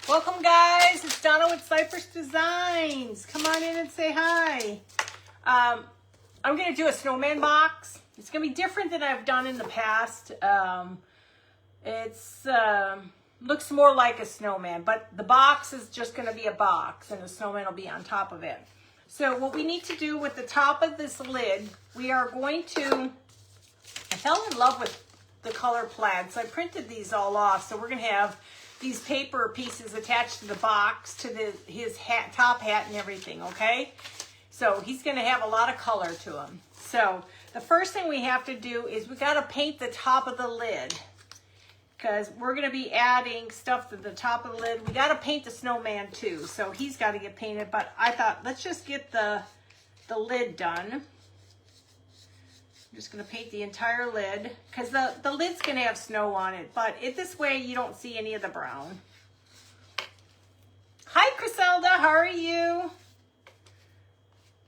Welcome, guys. It's Donna with Cypress Designs. Come on in and say hi. I'm going to do a snowman box. It's going to be different than I've done in the past. It's looks more like a snowman, but the box is just going to be a box, and the snowman will be on top of it. So what we need to do with the top of this lid, we are going to, I fell in love with the color plaid, so I printed these all off. So we're going to have these paper pieces attached to the box, to his hat, top hat and everything, okay? So he's going to have a lot of color to him. So the first thing we have to do is we got to paint the top of the lid, because we're going to be adding stuff to the top of the lid. We got to paint the snowman too, so he's got to get painted. But I thought, let's just get the lid done. I'm just going to paint the entire lid, because the lid's going to have snow on it, but this way you don't see any of the brown. Hi, Criselda. How are you?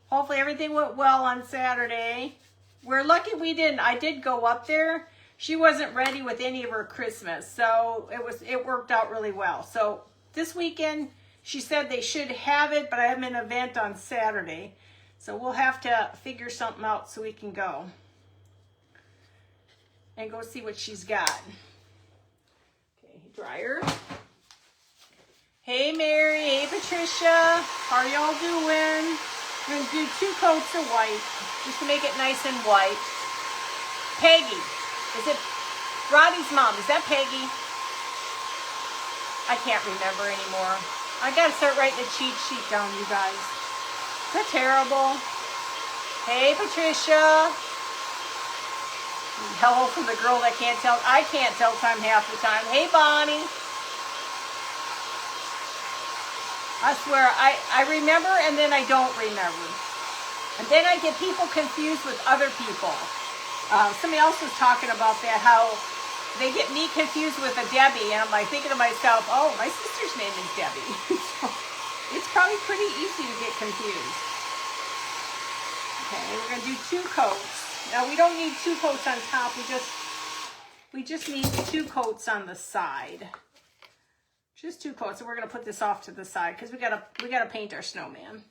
Hopefully everything went well on Saturday. We're lucky we didn't. I did go up there. She wasn't ready with any of her Christmas, so it worked out really well. So this weekend, she said they should have it, but I have an event on Saturday, so we'll have to figure something out so we can go and go see what she's got. Okay, dryer. Hey, Mary. Hey, Patricia. How are y'all doing? We're going to do 2 coats of white, just to make it nice and white. Peggy. Is it Roddy's mom? Is that Peggy? I can't remember anymore. I got to start writing a cheat sheet down, you guys. Is that terrible? Hey, Patricia. Hello from the girl that can't tell. I can't tell time half the time. Hey, Bonnie. I swear, I remember and then I don't remember. And then I get people confused with other people. Somebody else was talking about that, how they get me confused with a Debbie, and I'm like thinking to myself, oh, my sister's name is Debbie. So it's probably pretty easy to get confused. Okay, we're going to do 2 coats. Now we don't need 2 coats on top, we just need 2 coats on the side. Just 2 coats, and we're going to put this off to the side because we gotta paint our snowman.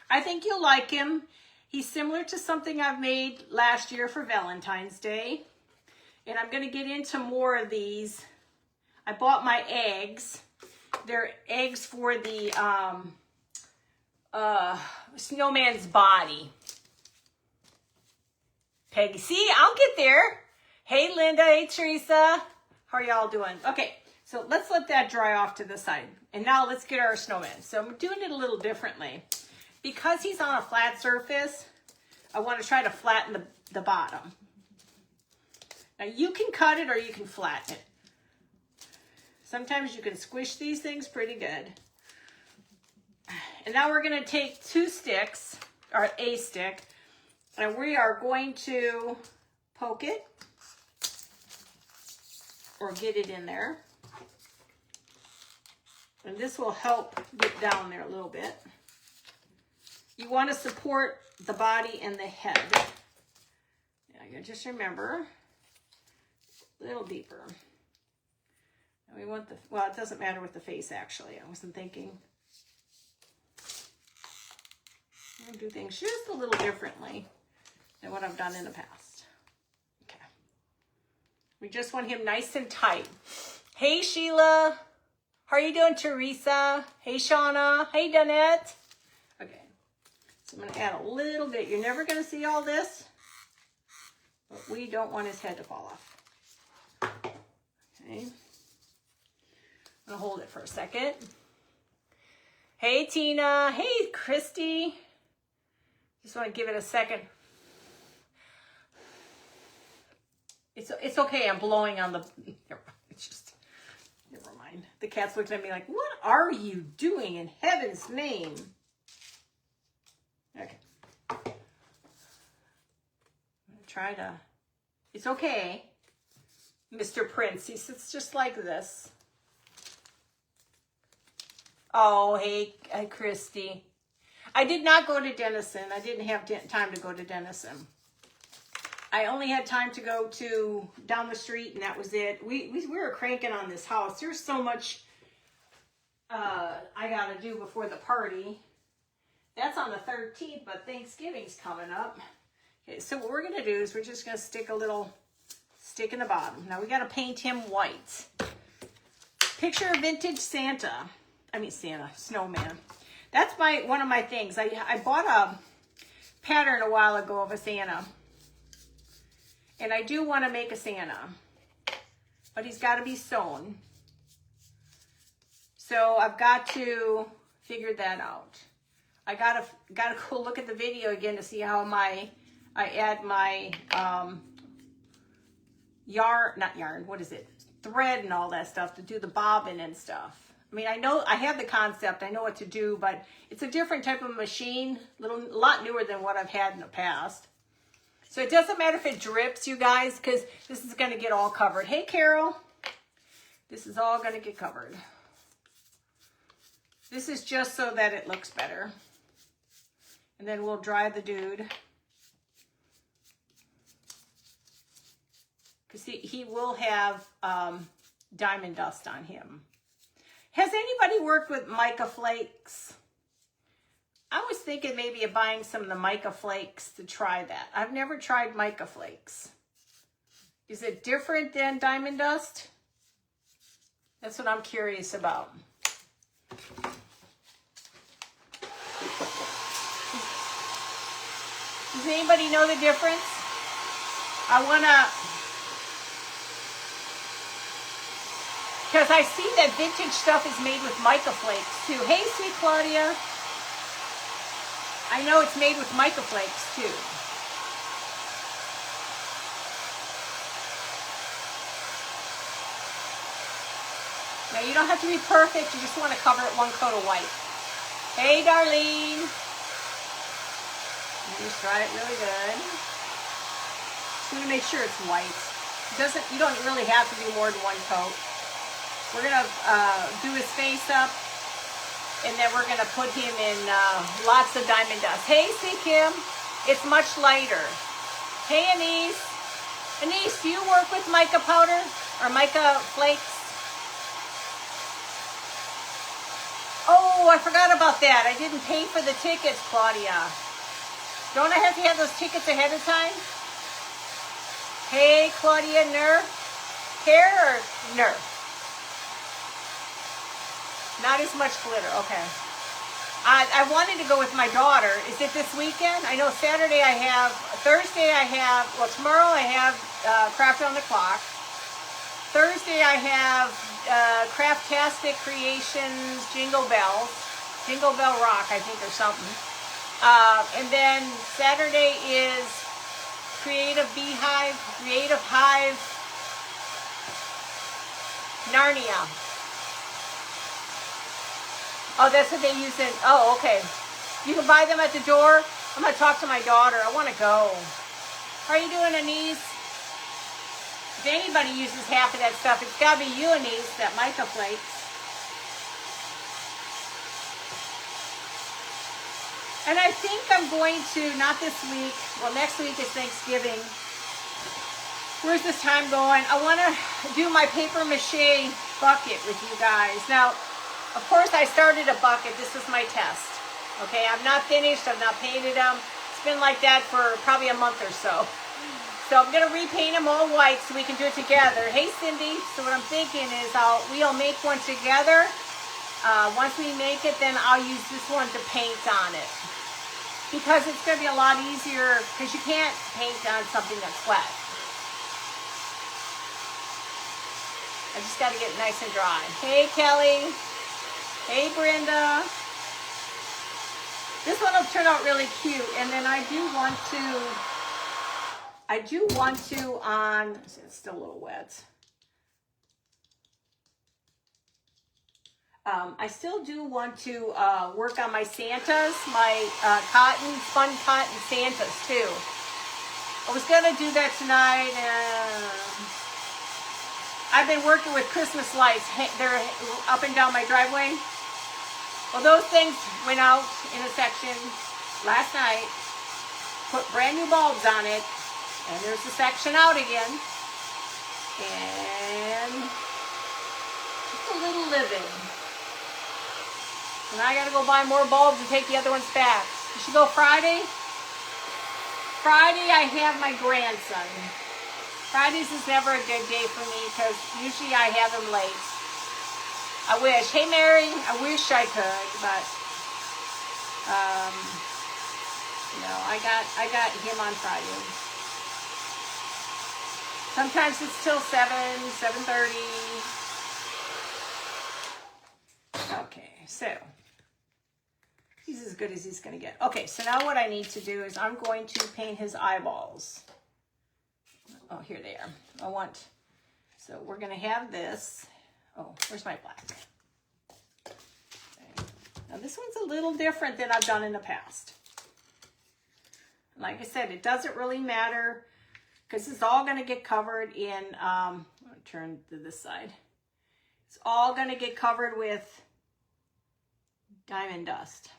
I think you'll like him. He's similar to something I've made last year for Valentine's Day. And I'm going to get into more of these. I bought my eggs. They're eggs for the snowman's body. Peggy, see, I'll get there. Hey, Linda. Hey, Teresa. How are y'all doing? Okay, so let's let that dry off to the side. And now let's get our snowman. So I'm doing it a little differently. Because he's on a flat surface, I want to try to flatten the bottom. Now you can cut it or you can flatten it. Sometimes you can squish these things pretty good. And now we're going to take 2 sticks, or a stick, and we are going to poke it or get it in there. And this will help get down there a little bit. You want to support the body and the head. Yeah, you just remember, a little deeper. And we want well, it doesn't matter with the face, actually. I wasn't thinking. I'm going to do things just a little differently than what I've done in the past. Okay. We just want him nice and tight. Hey, Sheila. How are you doing, Teresa? Hey, Shauna. Hey, Danette. Okay. So I'm going to add a little bit. You're never going to see all this, but we don't want his head to fall off. Okay. I'm going to hold it for a second. Hey, Tina. Hey, Christy. Just want to give it a second. It's okay. I'm blowing on the... It's just... Never mind. The cat's looking at me like, what are you doing in heaven's name? Okay. I'm going to try to... It's okay. Mr. Prince, he sits just like this. Oh, hey, Christy. I did not go to Denison. I didn't have time to go to Denison. I only had time to go to down the street, and that was it. We were cranking on this house. There's so much I gotta do before the party. That's on the 13th, but Thanksgiving's coming up. Okay, so what we're gonna do is we're just gonna stick a little stick in the bottom. Now we gotta paint him white. Picture vintage Santa. I mean Santa, snowman. That's one of my things. I bought a pattern a while ago of a Santa. And I do want to make a Santa. But he's got to be sewn. So I've got to figure that out. I gotta go look at the video again to see how I add my thread and all that stuff to do the bobbin and stuff. I mean, I know I have the concept, I know what to do, but it's a different type of machine, a lot newer than what I've had in the past. So it doesn't matter if it drips, you guys, because this is going to get all covered. Hey, Carol, this is all going to get covered. This is just so that it looks better. And then we'll dry the dude. Because he will have diamond dust on him. Has anybody worked with mica flakes? I was thinking maybe of buying some of the mica flakes to try that. I've never tried mica flakes. Is it different than diamond dust? That's what I'm curious about. Does anybody know the difference? I want to... Because I see that vintage stuff is made with mica flakes too. Hey, sweet Claudia. I know it's made with mica flakes too. Now you don't have to be perfect. You just want to cover it one coat of white. Hey, Darlene. Just dry it really good. Just want to make sure it's white. You don't really have to do more than one coat. We're going to do his face up, and then we're going to put him in lots of diamond dust. Hey, see Kim, it's much lighter. Hey, Anise. Anise, do you work with mica powder or mica flakes? Oh, I forgot about that. I didn't pay for the tickets, Claudia. Don't I have to have those tickets ahead of time? Hey, Claudia, Nerf. Hair or Nerf? Not as much glitter, okay. I wanted to go with my daughter. Is it this weekend? I know Thursday I have, well, tomorrow I have Craft on the Clock. Thursday I have Craftastic Creations Jingle Bell Rock, I think, or something. And then Saturday is Creative Hive, Narnia. Oh, that's what they use in, oh, okay. You can buy them at the door. I'm going to talk to my daughter. I want to go. How are you doing, Anise? If anybody uses half of that stuff, it's got to be you, Anise, that mica flakes. And I think I'm going to, not this week, well, next week is Thanksgiving. Where's this time going? I want to do my paper mache bucket with you guys. Now, of course, I started a bucket. This is my test. Okay, I'm not finished. I've not painted them. It's been like that for probably a month or so. So I'm going to repaint them all white so we can do it together. Hey, Cindy. So what I'm thinking is we'll make one together. Once we make it, then I'll use this one to paint on it. Because it's going to be a lot easier, because you can't paint on something that's wet. I just got to get it nice and dry. Hey, Kelly. Hey, Brenda. This one will turn out really cute. And then I do want to on, it's still a little wet. I still do want to work on my Santas, my spun cotton Santas too. I was going to do that tonight. I've been working with Christmas lights. They're up and down my driveway. Well, those things went out in a section last night. Put brand new bulbs on it. And there's a section out again. And just a little living. And I gotta go buy more bulbs and take the other ones back. You should go Friday. Friday I have my grandson. Fridays is never a good day for me because usually I have him late. I wish. Hey Mary, I wish I could, but no, I got him on Friday. Sometimes it's till 7:30. Okay, so he's as good as he's gonna get. Okay, so now what I need to do is I'm going to paint his eyeballs. Oh, here they are. So we're gonna have this. Oh, where's my black? Okay. Now this one's a little different than I've done in the past. Like I said, it doesn't really matter because it's all gonna get covered in, I'll turn to this side. It's all gonna get covered with diamond dust.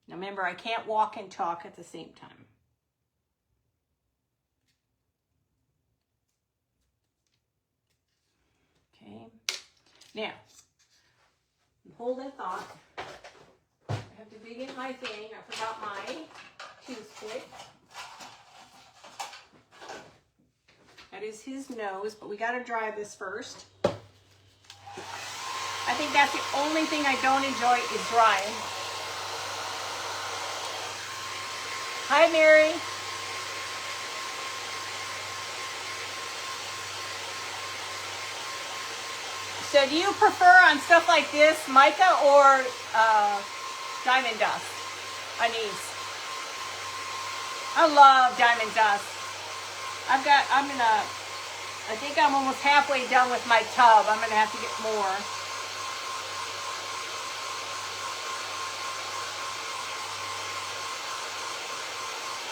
Now remember, I can't walk and talk at the same time. Okay. Now, hold that thought. I have to dig in my thing. I forgot my toothpick. That is his nose, but we got to dry this first. I think that's the only thing I don't enjoy is drying. Hi, Mary. So do you prefer on stuff like this, mica or diamond dust on these? I love diamond dust. I think I'm almost halfway done with my tub. I'm gonna have to get more.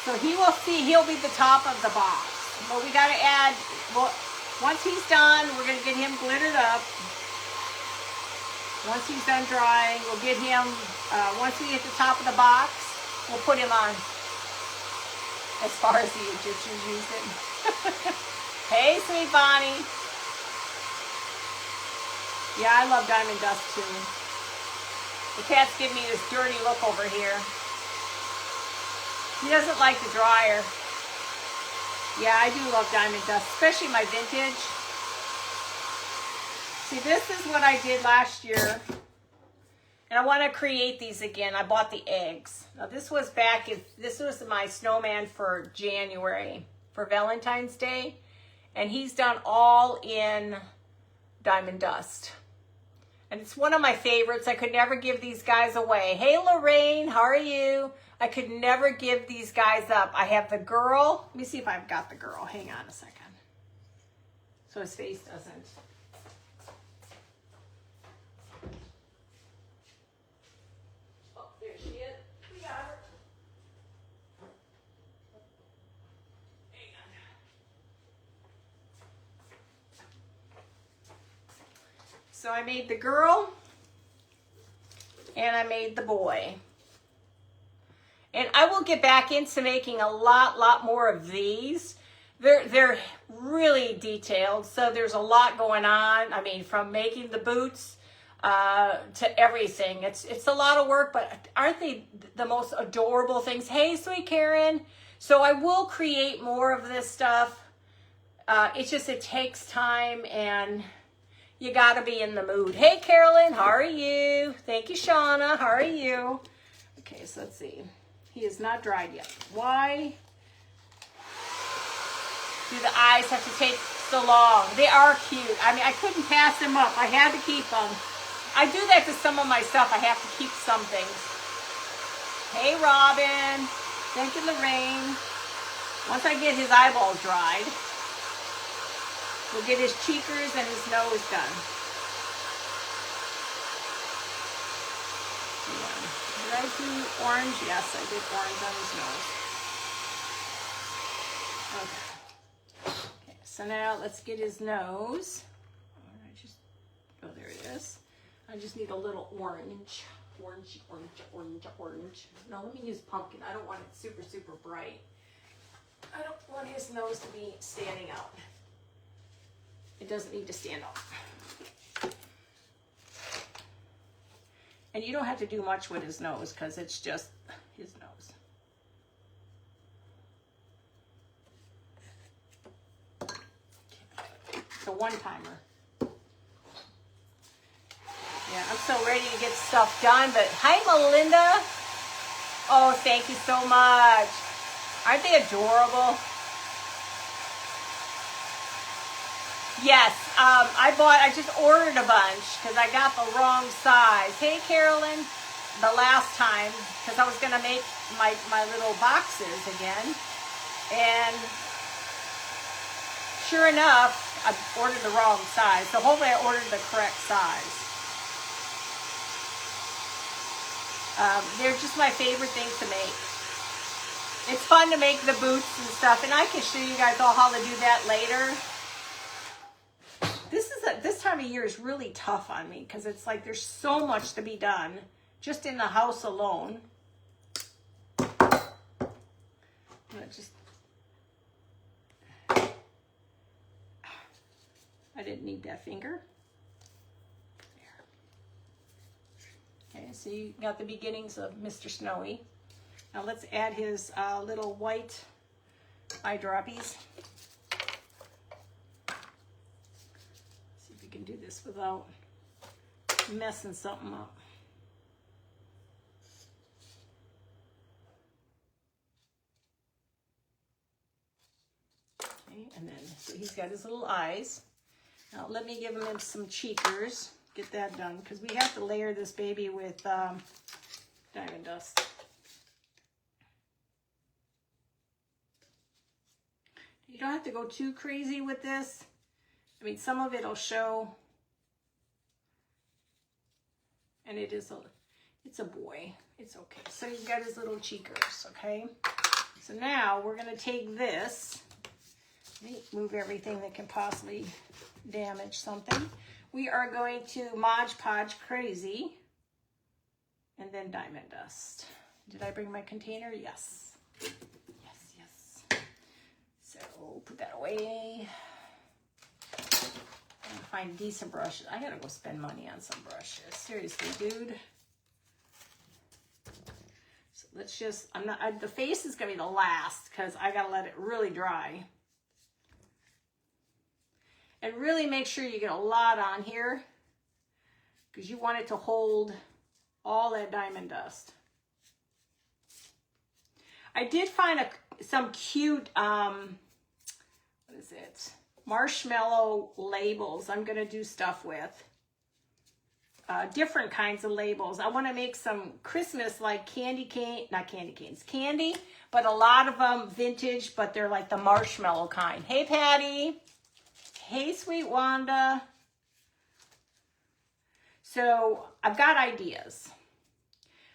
So he'll be the top of the box. But we gotta add, well, once he's done, we're gonna get him glittered up. Once he's done drying, we'll get him, once we hit the top of the box, we'll put him on. As far as the Egyptians use it. Hey, sweet Bonnie. Yeah, I love diamond dust too. The cats give me this dirty look over here. He doesn't like the dryer. Yeah, I do love diamond dust, especially my vintage. See, this is what I did last year. And I want to create these again. I bought the eggs. Now this was this was my snowman for January, for Valentine's Day. And he's done all in diamond dust. And it's one of my favorites. I could never give these guys away. Hey, Lorraine, how are you? I could never give these guys up. I have the girl. Let me see if I've got the girl. Hang on a second. So his face doesn't. Oh, there she is. We got her. Hang on. So I made the girl and I made the boy. And I will get back into making a lot more of these. They're really detailed, so there's a lot going on. I mean, from making the boots to everything. It's a lot of work, but aren't they the most adorable things? Hey, sweet Karen. So I will create more of this stuff. It takes time, and you got to be in the mood. Hey, Carolyn, how are you? Thank you, Shauna. How are you? Okay, so let's see. He is not dried yet. Why do the eyes have to take so long? They are cute. I mean, I couldn't pass them up. I had to keep them. I do that to some of my stuff. I have to keep some things. Hey, Robin. Thank you, Lorraine. Once I get his eyeballs dried, we'll get his cheekers and his nose done. Did I do orange? Yes, I did orange on his nose. Okay, so now let's get his nose. Oh, there it is. I just need a little orange. Orange. No, let me use pumpkin. I don't want it super bright. I don't want his nose to be standing out. It doesn't need to stand out. And you don't have to do much with his nose because it's just his nose. It's a one-timer. Yeah, I'm so ready to get stuff done, but hi, Melinda. Oh, thank you so much. Aren't they adorable? Yes, I just ordered a bunch because I got the wrong size. Hey, Carolyn, the last time, because I was going to make my little boxes again. And sure enough, I ordered the wrong size. So hopefully I ordered the correct size. They're just my favorite thing to make. It's fun to make the boots and stuff, and I can show you guys all how to do that later. This time of year is really tough on me because it's like there's so much to be done just in the house alone. I didn't need that finger. There. Okay, so you got the beginnings of Mr. Snowy. Now let's add his little white eye droppies. Can do this without messing something up. Okay, and then so he's got his little eyes. Now let me give him some cheekers. Get that done because we have to layer this baby with diamond dust. You don't have to go too crazy with this. I mean, some of it'll show, and it's a boy. It's okay. So you've got his little cheekers, okay? So now we're gonna take this, let me move everything that can possibly damage something. We are going to Mod Podge Crazy, and then diamond dust. Did I bring my container? Yes. Yes. So put that away. Find decent brushes. I gotta go spend money on some brushes. Seriously, dude. So let's just, the face is gonna be the last because I gotta let it really dry. And really make sure you get a lot on here because you want it to hold all that diamond dust. I did find some cute, what is it? Marshmallow labels I'm going to do stuff with. Different kinds of labels. I want to make some Christmas like candy, but a lot of them vintage, but they're like the marshmallow kind. Hey, Patty. Hey, sweet Wanda. So I've got ideas.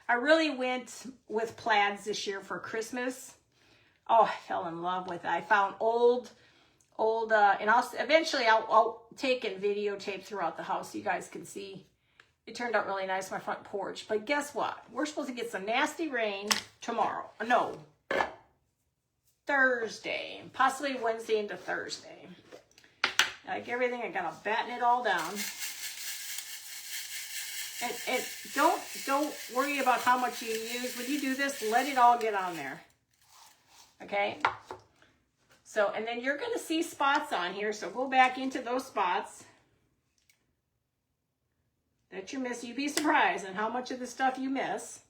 I really went with plaids this year for Christmas. Oh, I fell in love with it. I found old, and I'll take and videotape throughout the house so you guys can see. It turned out really nice, my front porch. But guess what? We're supposed to get some nasty rain tomorrow. No, Thursday, possibly Wednesday into Thursday. Like everything, I gotta batten it all down. And don't worry about how much you use. When you do this, let it all get on there. Okay? So, and then you're going to see spots on here. So go back into those spots that you miss. You'd be surprised at how much of the stuff you miss.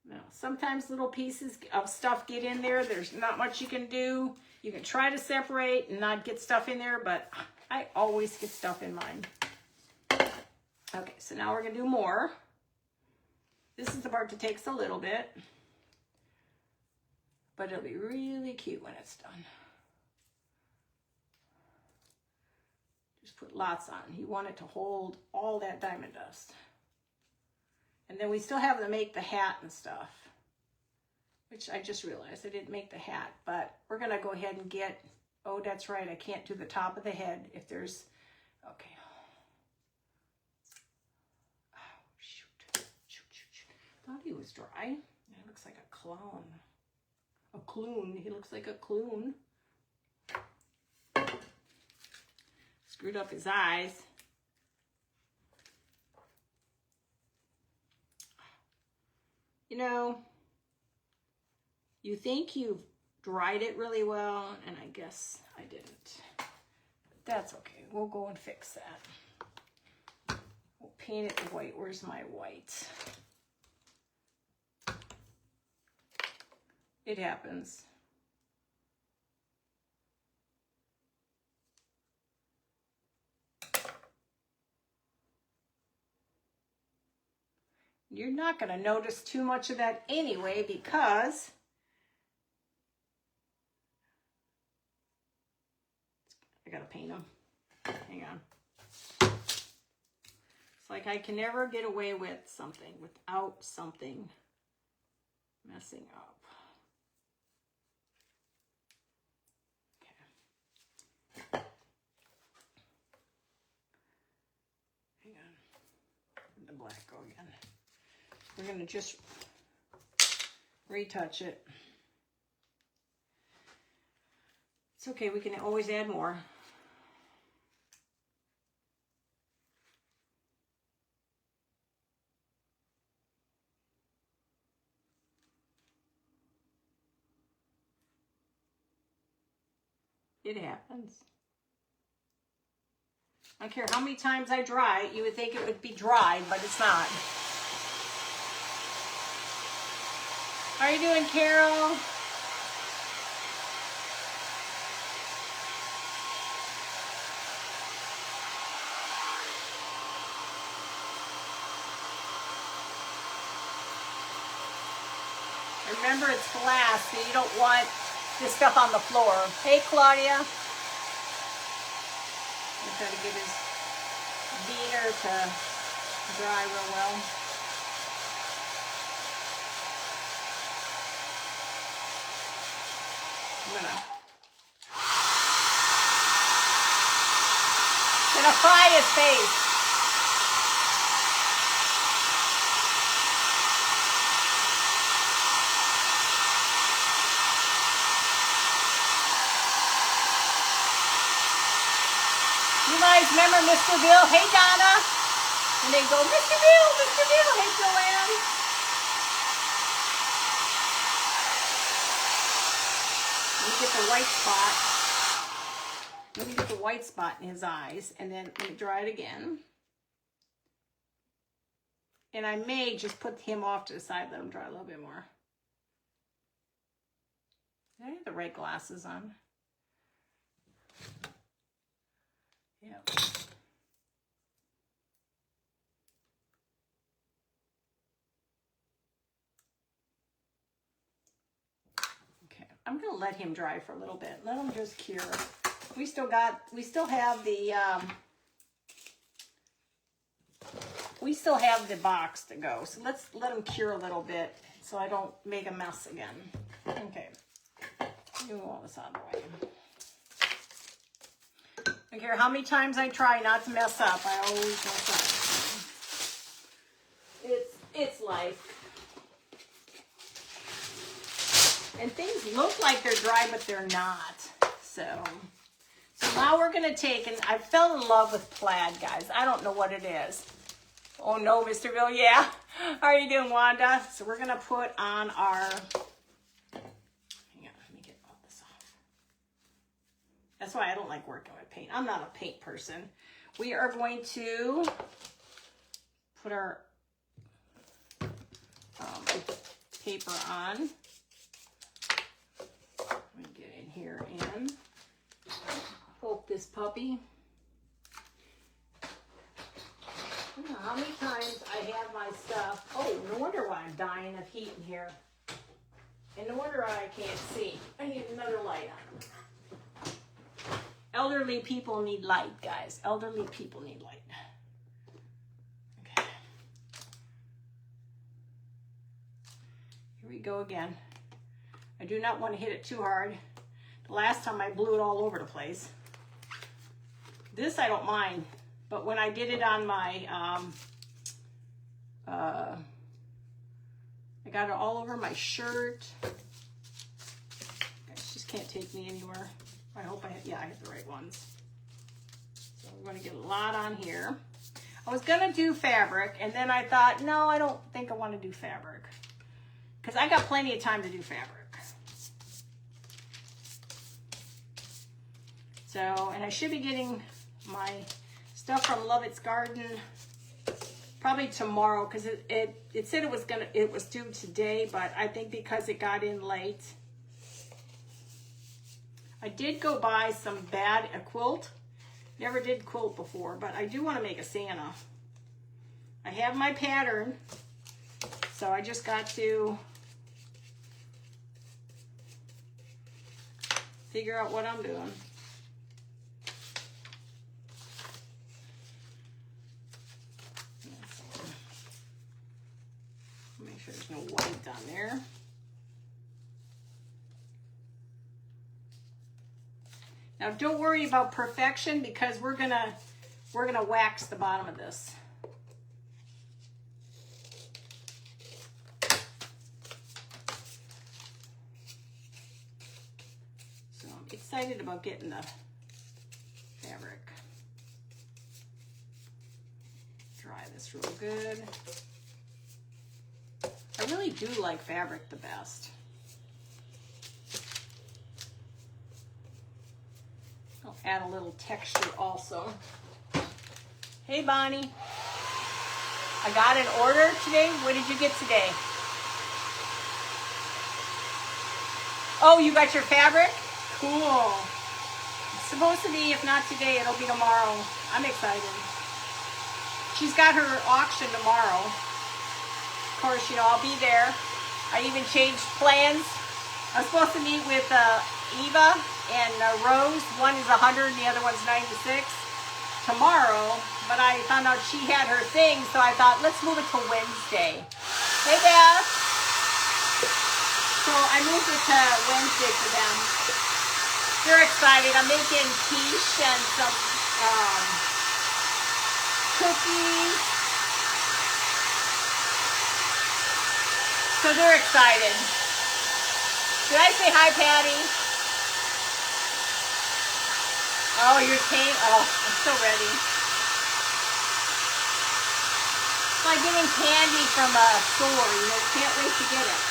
Now, sometimes little pieces of stuff get in there. There's not much you can do. You can try to separate and not get stuff in there, but I always get stuff in mine. Okay, so now we're going to do more. This is the part that takes a little bit, but it'll be really cute when it's done. Just put lots on. You want it to hold all that diamond dust. And then we still have to make the hat and stuff, which I just realized I didn't make the hat, but we're going to go ahead and get, oh, that's right, I can't do the top of the head if there's, okay. Oh, shoot. Thought he was dry. He looks like a clown. A clown. He looks like a clown. Screwed up his eyes. You know, you think you've dried it really well, and I guess I didn't. But that's okay. We'll go and fix that. We'll paint it white. Where's my white? It happens. You're not going to notice too much of that anyway because I got to paint them. Hang on. It's like I can never get away with something without something messing up. Okay. Hang on. Let the black go again. We're going to just retouch it. It's okay, we can always add more. It happens. I don't care how many times I dry it, you would think it would be dried, but it's not. How are you doing, Carol? Remember, it's glass, so you don't want this stuff on the floor. Hey, Claudia. I'm trying to get his beater to dry real well. I'm gonna fry his face. You guys remember Mr. Bill? Hey, Donna. And they go, Mr. Bill, Mr. Bill. Hey, Joanne. Let me get the white spot. Let me get the white spot in his eyes. And then let me dry it again. And I may just put him off to the side, let him dry a little bit more. Did I have the right glasses on? Yep. Okay, I'm gonna let him dry for a little bit. Let him just cure. We still have the box to go. So let's let him cure a little bit so I don't make a mess again. Okay, move all this out of the way. I don't care how many times I try not to mess up, I always mess up. It's life. And things look like they're dry, but they're not. So now we're gonna take, and I fell in love with plaid, guys. I don't know what it is. Oh no, Mr. Bill, yeah. How are you doing, Wanda? So we're gonna put on our, that's why I don't like working with paint. I'm not a paint person. We are going to put our paper on. Let me get in here and poke this puppy. I don't know how many times I have my stuff. Oh, no wonder why I'm dying of heat in here. And no wonder why I can't see. I need another light on. Elderly people need light, guys. Elderly people need light. Okay. Here we go again. I do not want to hit it too hard. The last time I blew it all over the place. This I don't mind, but when I did it on my I got it all over my shirt. Guys, just can't take me anywhere. I hope I have the right ones. So we're going to get a lot on here. I was going to do fabric, and then I thought, no, I don't think I want to do fabric. Because I got plenty of time to do fabric. So, and I should be getting my stuff from Lovett's Garden probably tomorrow, because it said it was due today, but I think because it got in late. I did go buy a quilt. Never did quilt before, but I do want to make a Santa. I have my pattern, so I just got to figure out what I'm doing. Make sure there's no white on there. Now don't worry about perfection, because we're gonna wax the bottom of this. So I'm excited about getting the fabric. Dry this real good. I really do like fabric the best. I'll add a little texture also. Hey Bonnie, I got an order today. What did you get today? Oh, you got your fabric? Cool. It's supposed to be, if not today, it'll be tomorrow. I'm excited. She's got her auction tomorrow. Of course, you know, I'll be there. I even changed plans. I was supposed to meet with Eva and Rose. One is 100 and the other one's 96 tomorrow. But I found out she had her thing, so I thought, let's move it to Wednesday. Hey, Beth. So I moved it to Wednesday for them. They're excited. I'm making quiche and some cookies. So they're excited. Did I say hi, Patty? Oh, you're tame. Oh, I'm so ready. It's like getting candy from a store. You know, can't wait to get it.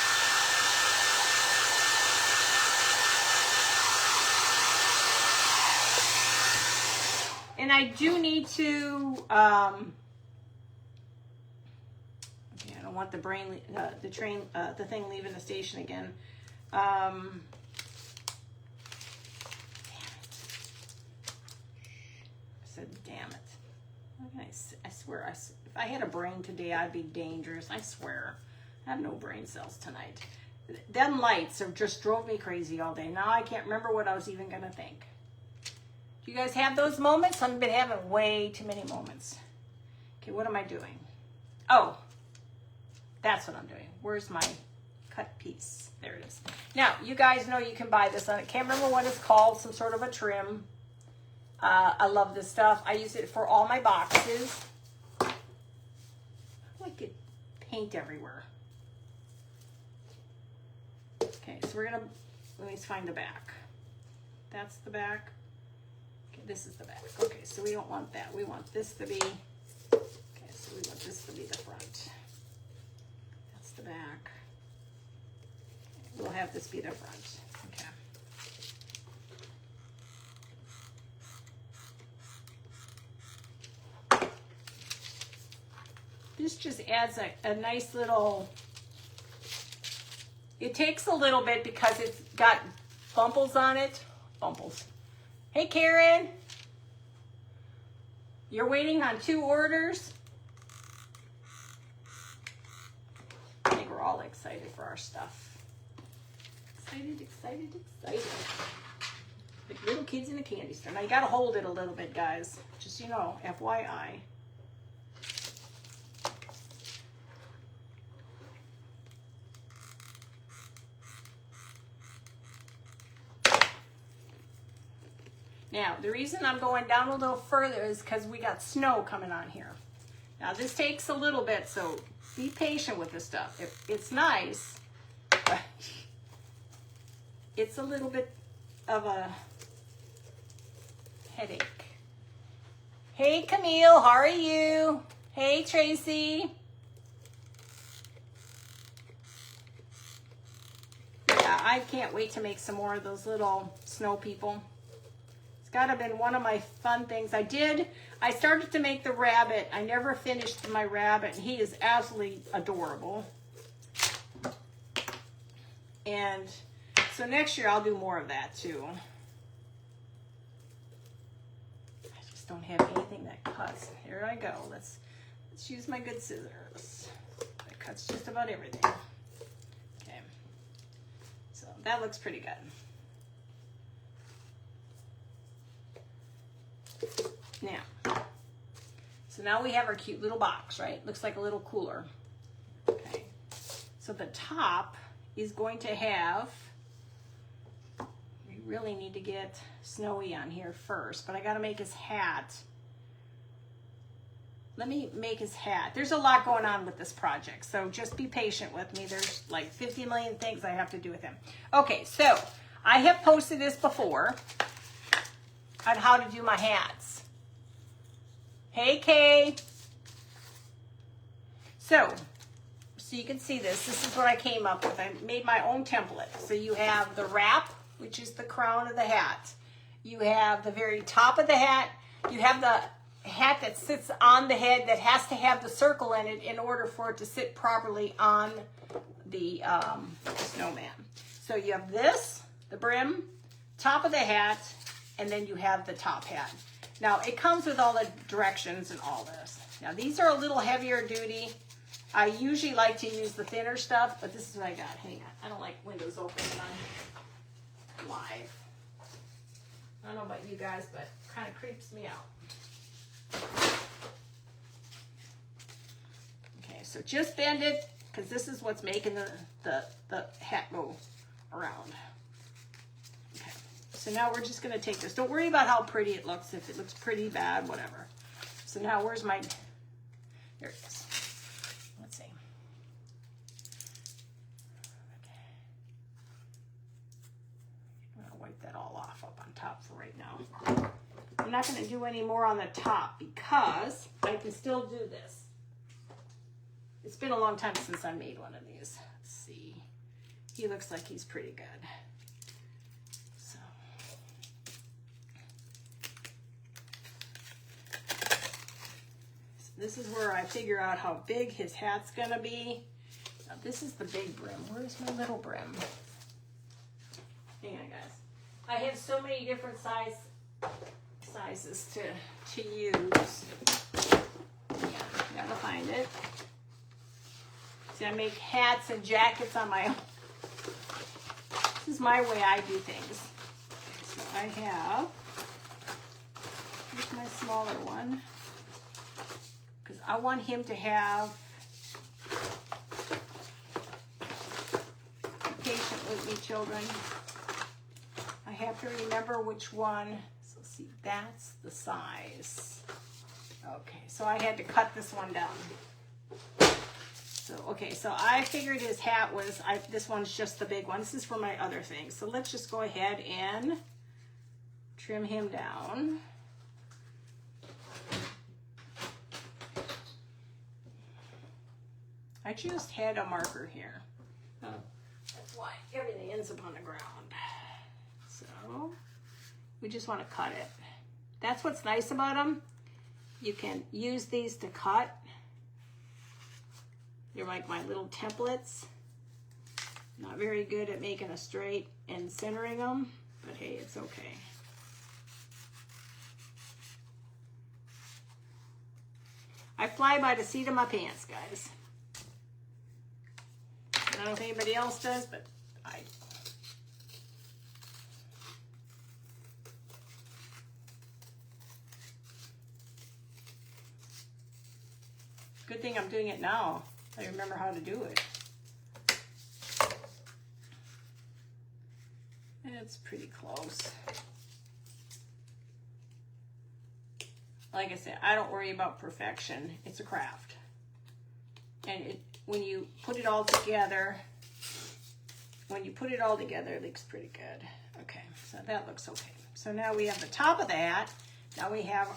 And I do need to. I don't want the thing leaving the station again. Damn it. I said, damn it. I swear, if I had a brain today, I'd be dangerous. I swear. I have no brain cells tonight. Them lights have just drove me crazy all day. Now I can't remember what I was even going to think. Do you guys have those moments? I've been having way too many moments. Okay, what am I doing? Oh. That's what I'm doing. Where's my cut piece? There it is. Now, you guys know you can buy this. I can't remember what it's called. Some sort of a trim. I love this stuff. I use it for all my boxes. I like it paint everywhere. Okay, so we're going to, let me find the back. That's the back. Okay, this is the back. Okay, so we don't want that. We want this to be, okay, so we want this to be the front. The back. We'll have this be the front. Okay. This just adds a nice little, it takes a little bit because it's got bumples on it. Bumples. Hey Karen, you're waiting on 2 orders? We're all excited for our stuff. Excited, excited, excited. Like little kids in a candy store. Now you gotta hold it a little bit, guys. Just, you know, FYI. Now, the reason I'm going down a little further is because we got snow coming on here. Now this takes a little bit, so be patient with this stuff. It's nice, but it's a little bit of a headache. Hey Camille, how are you? Hey Tracy. Yeah, I can't wait to make some more of those little snow people. It's gotta been one of my fun things. I started to make the rabbit. I never finished my rabbit. He is absolutely adorable. And so next year I'll do more of that too. I just don't have anything that cuts. Here I go. Let's use my good scissors. That cuts just about everything. Okay. So that looks pretty good. Now, so now we have our cute little box, right? Looks like a little cooler. Okay. So the top is going to have, we really need to get Snowy on here first, but I got to make his hat. Let me make his hat. There's a lot going on with this project, so just be patient with me. There's like 50 million things I have to do with him. Okay, so I have posted this before on how to do my hats. Hey, Kay. So you can see this. This is what I came up with. I made my own template. So you have the wrap, which is the crown of the hat. You have the very top of the hat. You have the hat that sits on the head that has to have the circle in it in order for it to sit properly on the snowman. So you have this, the brim, top of the hat, and then you have the top hat. Now, it comes with all the directions and all this. Now, these are a little heavier duty. I usually like to use the thinner stuff, but this is what I got. Hang on. I don't like windows open on live. I don't know about you guys, but it kind of creeps me out. Okay, so just bend it, because this is what's making the hat go around. So now we're just going to take this. Don't worry about how pretty it looks. If it looks pretty, bad, whatever. So now where's my, there it is. Let's see. Okay. I'm going to wipe that all off up on top for right now. I'm not going to do any more on the top because I can still do this. It's been a long time since I made one of these. Let's see. He looks like he's pretty good. This is where I figure out how big his hat's gonna be. Now, this is the big brim. Where's my little brim? Hang on, guys. I have so many different sizes to use. Yeah, gotta find it. See, I make hats and jackets on my own. This is my way I do things. So I have, here's my smaller one. Because I want him to have, be patient with me, children. I have to remember which one. So see, that's the size. Okay, so I had to cut this one down. So, okay, so I figured his hat was, this one's just the big one. This is for my other things. So let's just go ahead and trim him down. I just had a marker here. That's why everything ends up on the ground. So we just want to cut it. That's what's nice about them. You can use these to cut. They're like my little templates. Not very good at making a straight and centering them, but hey, it's okay. I fly by the seat of my pants, guys. I don't know if anybody else does, but I do. Good thing I'm doing it now. I remember how to do it. It's pretty close. like I said, I don't worry about perfection. It's a craft. And when you put it all together, it looks pretty good. Okay, so that looks okay. So now we have the top of that. Now we have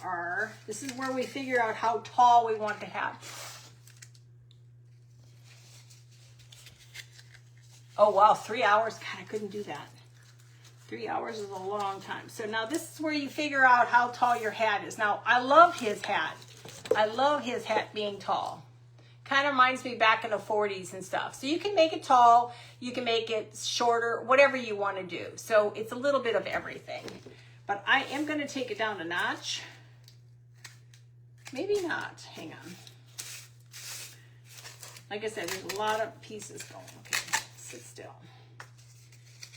this is where we figure out how tall we want the hat. Oh wow, 3 hours. God, I couldn't do that. 3 hours is a long time. So now this is where you figure out how tall your hat is. Now, I love his hat. I love his hat being tall. Kind of reminds me back in the 40s and stuff. So you can make it tall, you can make it shorter, whatever you want to do. So it's a little bit of everything. But I am going to take it down a notch. Maybe not. Hang on. Like I said, there's a lot of pieces going. Okay, sit still.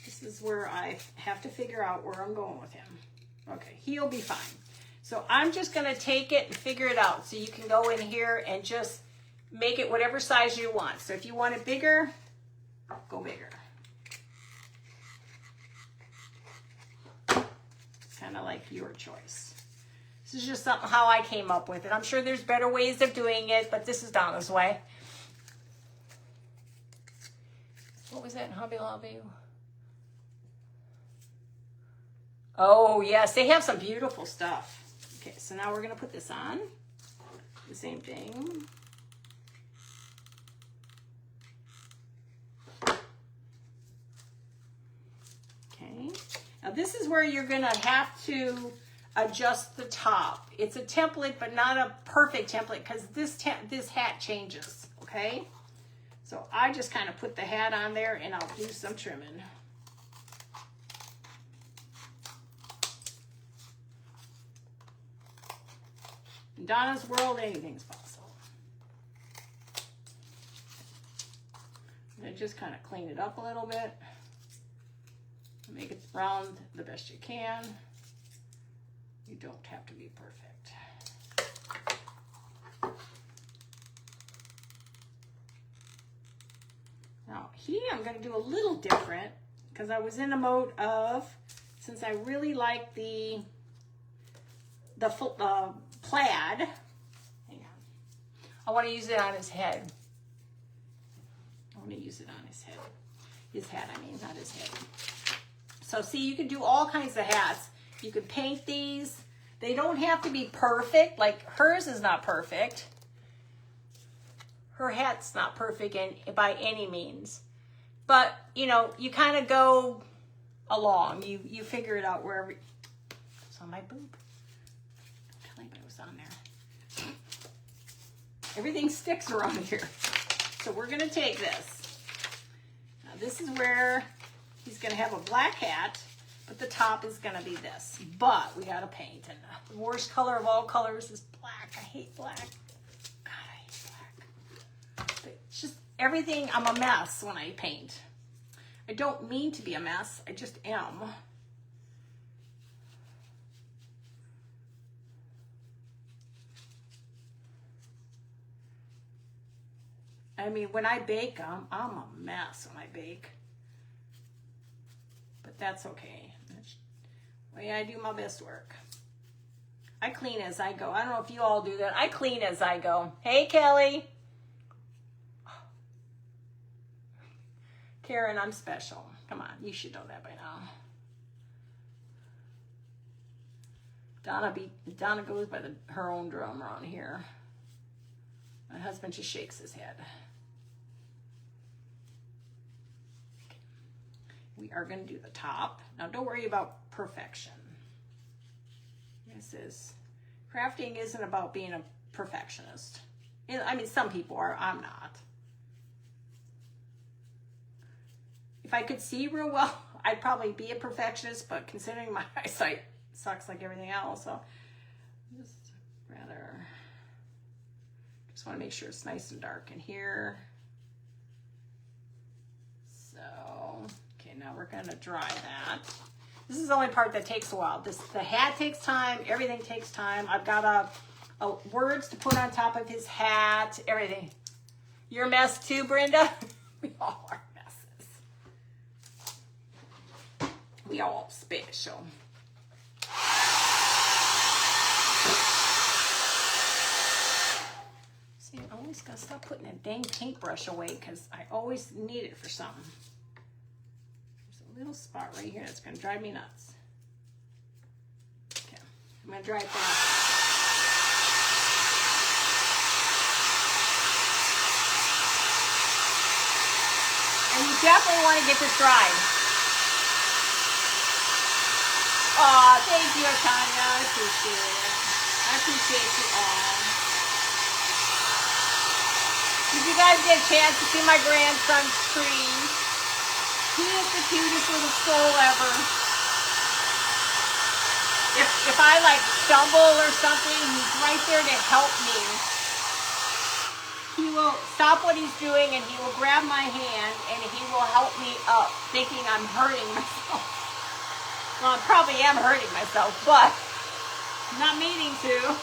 This is where I have to figure out where I'm going with him. Okay, he'll be fine. So I'm just going to take it and figure it out. So you can go in here and just make it whatever size you want. So if you want it bigger, go bigger. It's kind of like your choice. This is just something how I came up with it. I'm sure there's better ways of doing it, but this is Donna's way. What was that in Hobby Lobby? Oh, yes, they have some beautiful stuff. Okay, so now we're going to put this on. The same thing. Okay, now this is where you're going to have to adjust the top. It's a template, but not a perfect template because this hat changes, okay? So I just kind of put the hat on there and I'll do some trimming. In Donna's world, anything's possible. And just kind of clean it up a little bit. Make it round the best you can. You don't have to be perfect. Now here I'm going to do a little different because I was in a mode of, since I really like the plaid. Hang on. I want to use it on his head. I want to use it on his head. His hat, I mean, not his head. So see, you can do all kinds of hats. You can paint these. They don't have to be perfect. Like hers is not perfect. Her hat's not perfect by any means. But, you know, you kind of go along. You figure it out wherever. It's on my boob. On there. Everything sticks around here. So we're going to take this. Now this is where he's going to have a black hat, but the top is going to be this. But we got to paint. And the worst color of all colors is black. I hate black. God, I hate black. But it's just everything, I'm a mess when I paint. I don't mean to be a mess. I just am. I mean, when I bake, I'm a mess when I bake. But that's okay. That's the way I do my best work. I clean as I go. I don't know if you all do that. I clean as I go. Hey, Kelly. Karen, I'm special. Come on, you should know that by now. Donna goes by her own drum around here. My husband just shakes his head. We are going to do the top. Now, don't worry about perfection. This is, crafting isn't about being a perfectionist. I mean, some people are. I'm not. If I could see real well, I'd probably be a perfectionist, but considering my eyesight sucks like everything else, so just rather... Just want to make sure it's nice and dark in here. So, okay, now we're going to dry that. This is the only part that takes a while. The hat takes time. Everything takes time. I've got words to put on top of his hat. Everything. You're a mess too, Brenda? We all are messes. We all special. just gotta stop putting that dang paintbrush away because I always need it for something. There's a little spot right here that's gonna drive me nuts. Okay, I'm gonna dry it down. And you definitely want to get this dried. Aw, thank you, Tanya. I appreciate it. I appreciate you all. Did you guys get a chance to see my grandson's tree? He is the cutest little soul ever. If I like stumble or something, he's right there to help me. He will stop what he's doing and he will grab my hand and he will help me up, thinking I'm hurting myself. Well, I probably am hurting myself, but I'm not meaning to.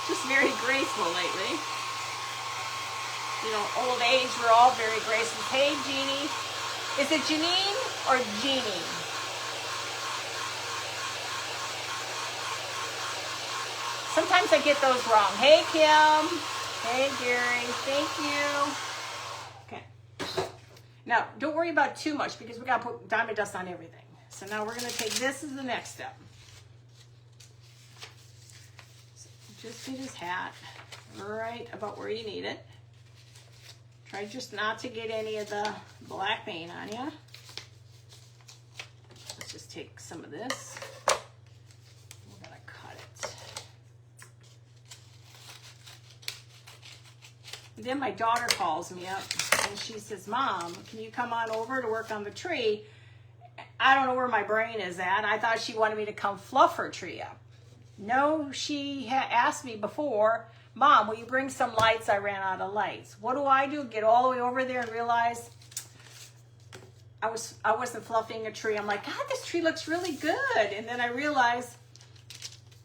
Just very graceful lately. You know, old age, we're all very graceful. Hey, Jeannie. Is it Janine or Jeannie? Sometimes I get those wrong. Hey, Kim. Hey, Gary. Thank you. Okay. Now, don't worry about too much because we got to put diamond dust on everything. So now we're going to take this as the next step. So just get his hat right about where you need it. Try just not to get any of the black paint on you. Let's just take some of this. We're gonna cut it. And then my daughter calls me up and she says, Mom, can you come on over to work on the tree? I don't know where my brain is at. I thought she wanted me to come fluff her tree up. No, she had asked me before, Mom, will you bring some lights? I ran out of lights. What do? Get all the way over there and realize I wasn't fluffing a tree. I'm like, God, this tree looks really good. And then I realized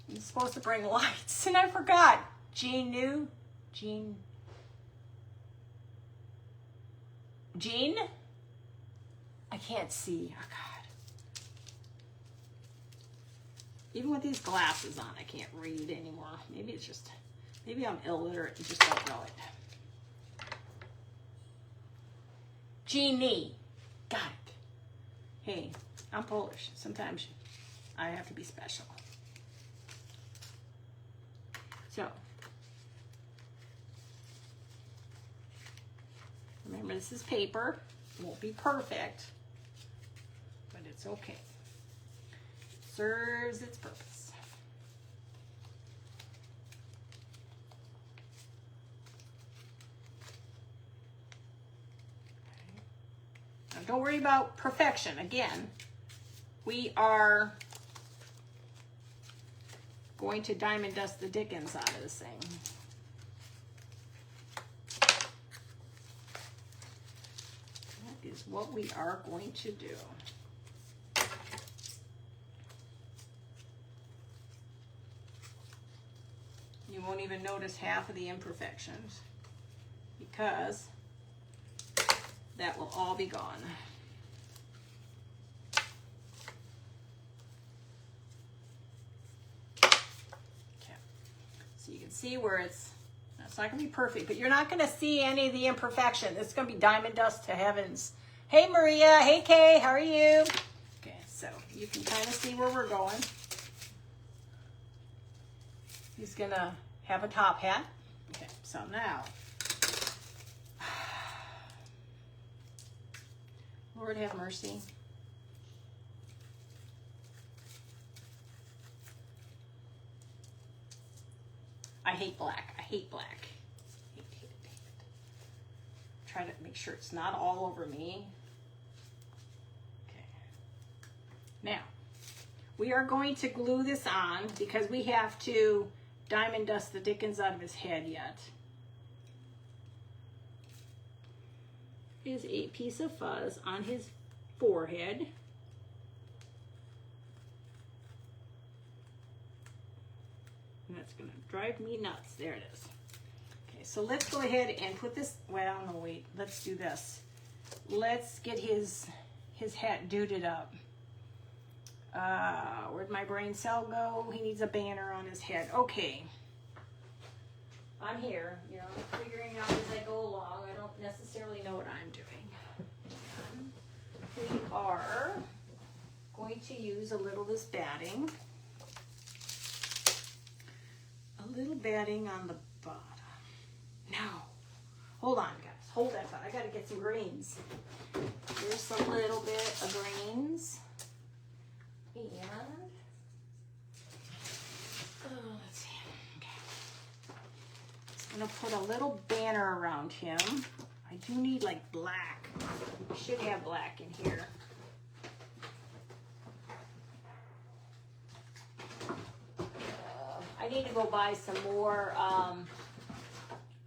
I'm supposed to bring lights. And I forgot. Jean knew. Jean? I can't see. Oh, God. Even with these glasses on, I can't read anymore. Maybe I'm illiterate and just don't know it. Jeannie. Got it. Hey, I'm Polish. Sometimes I have to be special. So, remember this is paper. It won't be perfect, but it's okay. It serves its purpose. Don't worry about perfection. Again, we are going to diamond dust the dickens out of this thing. That is what we are going to do. You won't even notice half of the imperfections because that will all be gone. Okay. So you can see where it's not going to be perfect, but you're not going to see any of the imperfection. It's going to be diamond dust to heavens. Hey, Maria. Hey, Kay. How are you? Okay, so you can kind of see where we're going. He's going to have a top hat. Okay, so now, Lord have mercy. I hate black. I hate black. Hate it. Try to make sure it's not all over me. Okay. Now, we are going to glue this on because we have to diamond dust the dickens out of his head yet. Is a piece of fuzz on his forehead. And that's going to drive me nuts. There it is. Okay, so let's go ahead and put this, well, no, wait, let's do this. Let's get his hat duded up. Where'd my brain cell go? He needs a banner on his head. Okay. on here, you know, figuring out as I go along. I don't necessarily know what I'm doing. And we are going to use a little of this batting. A little batting on the bottom. Now, hold on, guys. Hold that thought. I got to get some greens. Here's a little bit of greens. And, let's see. Okay. I'm going to put a little banner around him. I do need like black. We should have black in here. I need to go buy some more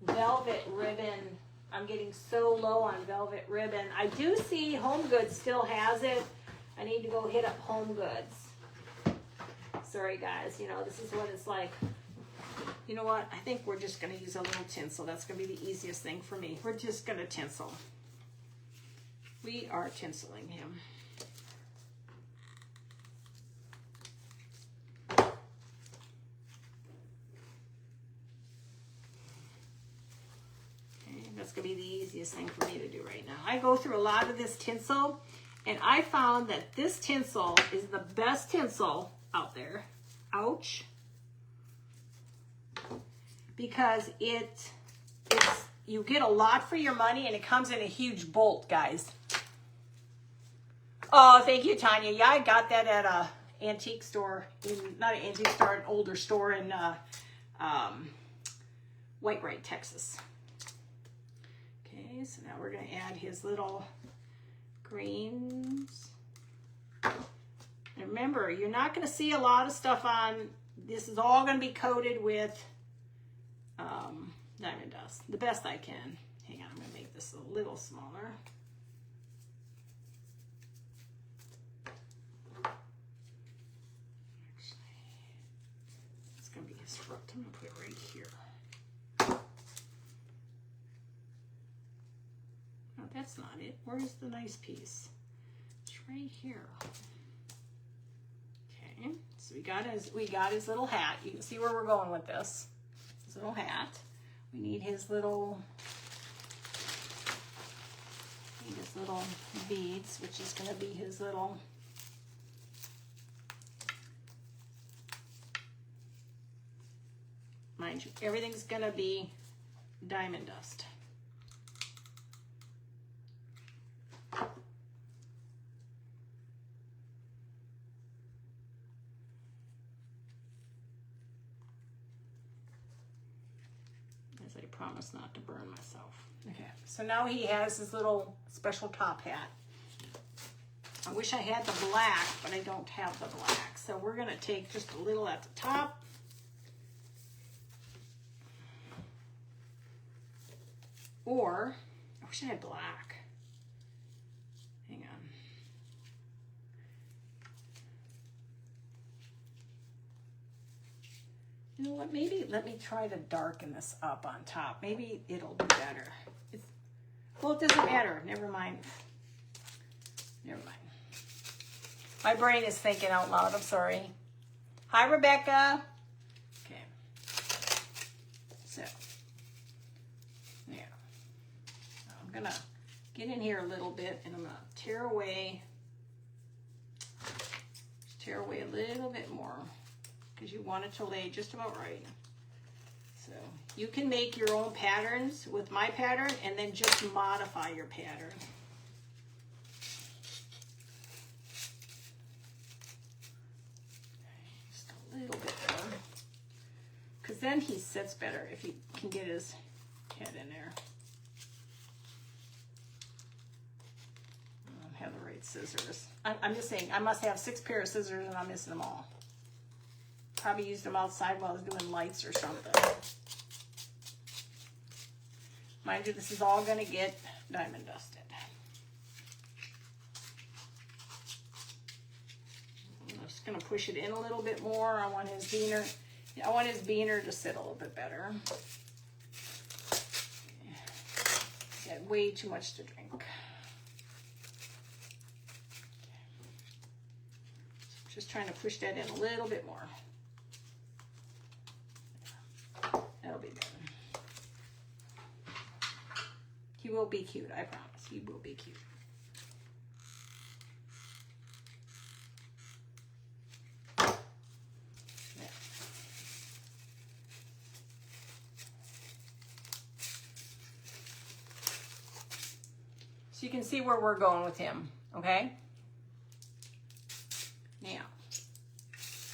velvet ribbon. I'm getting so low on velvet ribbon. I do see Home Goods still has it. I need to go hit up Home Goods. Sorry guys, you know, this is what it's like. You know what? I think we're just going to use a little tinsel. That's going to be the easiest thing for me. We're just going to tinsel. We are tinseling him. That's going to be the easiest thing for me to do right now. I go through a lot of this tinsel, and I found that this tinsel is the best tinsel out there. Ouch. Because you get a lot for your money, and it comes in a huge bolt, guys. Oh, thank you, Tanya. Yeah, I got that at a antique store. Not an antique store, an older store in White Wright, Texas. Okay, so now we're going to add his little greens. And remember, you're not going to see a lot of stuff on, this is all going to be coated with diamond dust, the best I can. Hang on, I'm going to make this a little smaller. Actually, it's going to be his front. I'm going to put it right here. No, that's not it. Where's the nice piece? It's right here. Okay, so we got his little hat. You can see where we're going with this. His little hat. We need his little beads, which is going to be his little mind you, everything's going to be diamond dust. I promise not to burn myself. Okay, so now he has his little special top hat. I wish I had the black, but I don't have the black. So we're going to take just a little at the top. Or, I wish I had black. Hang on. You know what, maybe let me try to darken this up on top. Maybe it'll do better. Well, it doesn't matter. Never mind. Never mind. My brain is thinking out loud. I'm sorry. Hi, Rebecca. Okay. So, yeah. So I'm going to get in here a little bit, and I'm going to tear away a little bit more, because you want it to lay just about right. So you can make your own patterns with my pattern and then just modify your pattern. Just a little bit more, because then he sits better if he can get his head in there. I don't have the right scissors. I'm just saying, I must have 6 pairs of scissors and I'm missing them all. Probably used them outside while I was doing lights or something. Mind you, this is all going to get diamond dusted. I'm just going to push it in a little bit more. I want his beaner to sit a little bit better. Got way too much to drink. Just trying to push that in a little bit more. That'll be better. will be cute, I promise. He will be cute. So you can see where we're going with him, okay? Now,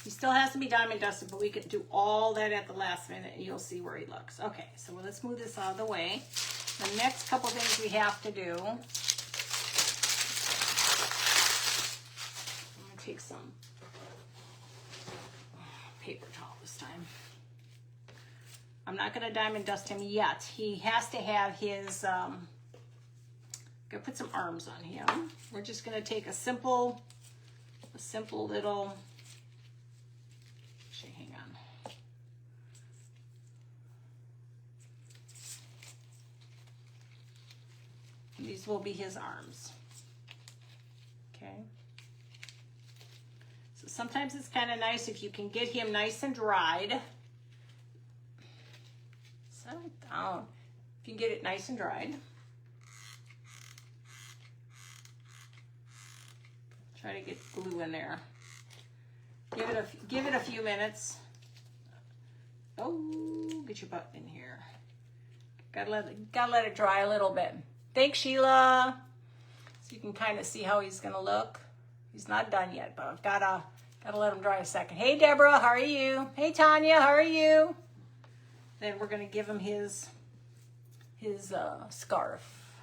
he still has to be diamond dusted, but we can do all that at the last minute and you'll see where he looks. Okay, so let's move this out of the way. The next couple things we have to do, I'm gonna take some paper towel this time. I'm not gonna diamond dust him yet. He has to have his, gonna put some arms on him. We're just gonna take a simple little, actually, hang on. These will be his arms. Okay. So sometimes it's kind of nice if you can get him nice and dried. Settle down. If you can get it nice and dried. Try to get glue in there. Give it a few minutes. Oh, get your butt in here. Gotta let it dry a little bit. Thanks, Sheila. So you can kind of see how he's gonna look. He's not done yet, but I've gotta let him dry a second. Hey, Deborah, how are you? Hey, Tanya, how are you? Then we're gonna give him his scarf.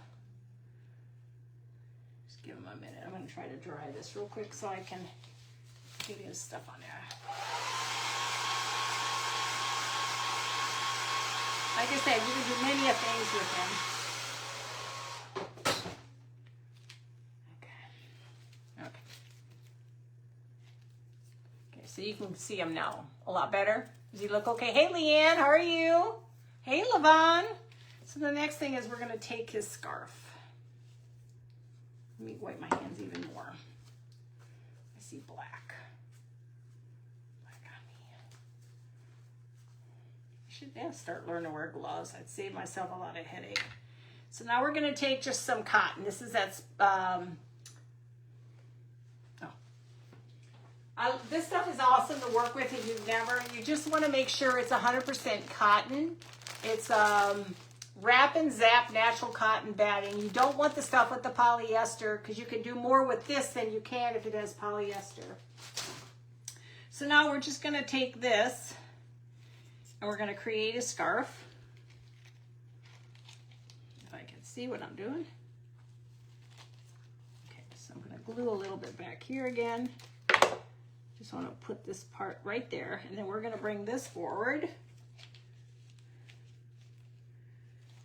Just give him a minute. I'm gonna try to dry this real quick so I can get his stuff on there. Like I said, you can do many things with him. So you can see him now a lot better. Does he look okay? Hey, Leanne, how are you? Hey, Levon. So the next thing is we're going to take his scarf. Let me wipe my hands even more. I see black. Black on me. I should start learning to wear gloves. I'd save myself a lot of headache. So now we're going to take just some cotton. This is this stuff is awesome to work with if you just want to make sure it's 100% cotton. It's Wrap and Zap natural cotton batting. You don't want the stuff with the polyester because you can do more with this than you can if it has polyester. So now we're just going to take this and we're going to create a scarf. If I can see what I'm doing. Okay, so I'm going to glue a little bit back here again. Just want to put this part right there, and then we're going to bring this forward. And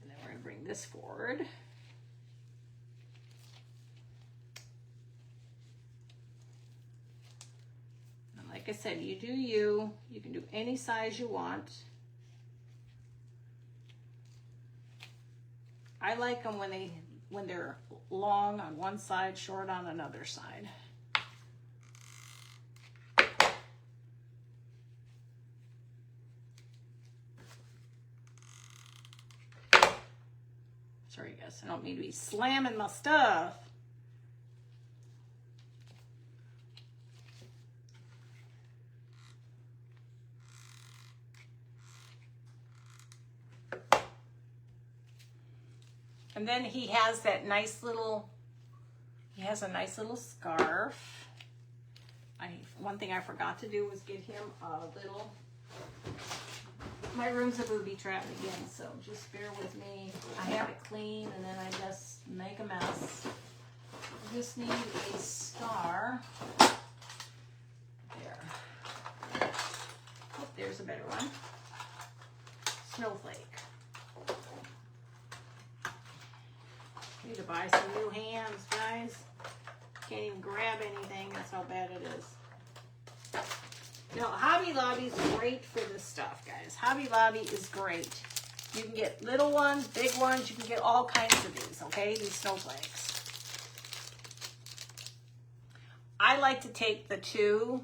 then we're going to bring this forward. And like I said, you do you. You can do any size you want. I like them when they're long on one side, short on another side. Sorry guys, I don't mean to be slamming my stuff. And then he has a nice little scarf. One thing I forgot to do was get him a little, my room's a booby trap again, so just bear with me. I have it clean and then I just make a mess. I just need a star. There. Oh, there's a better one. Snowflake. Need to buy some new hands, guys. Can't even grab anything. That's how bad it is. Now, Hobby Lobby is great for this stuff, guys. Hobby Lobby is great. You can get little ones, big ones. You can get all kinds of these, okay? These snowflakes. I like to take the two.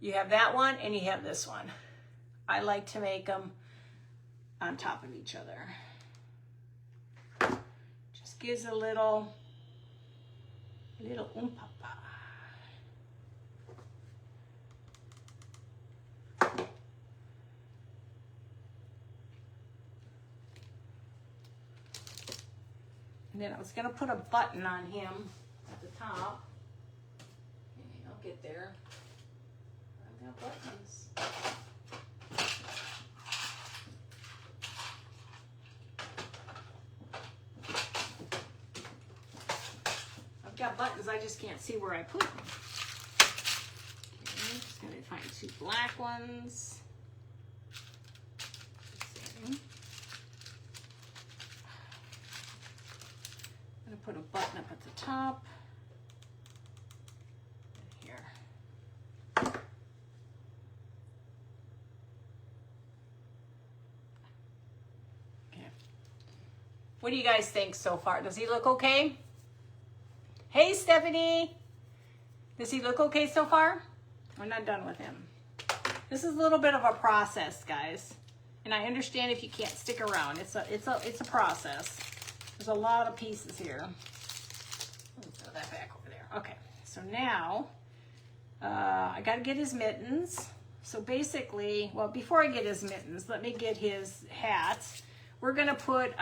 You have that one and you have this one. I like to make them on top of each other. gives a little oomph. And then I was going to put a button on him at the top. Okay, I'll get there. I've got buttons. I've got buttons, I just can't see where I put them. Okay, I'm just going to find 2 black ones. Put a button up at the top. Here. Okay. What do you guys think so far? Does he look okay? Hey, Stephanie. Does he look okay so far? We're not done with him. This is a little bit of a process, guys. And I understand if you can't stick around. It's a process. There's a lot of pieces here. Let's throw that back over there. Okay, so now I got to get his mittens. So basically, well, before I get his mittens, let me get his hat. We're going to put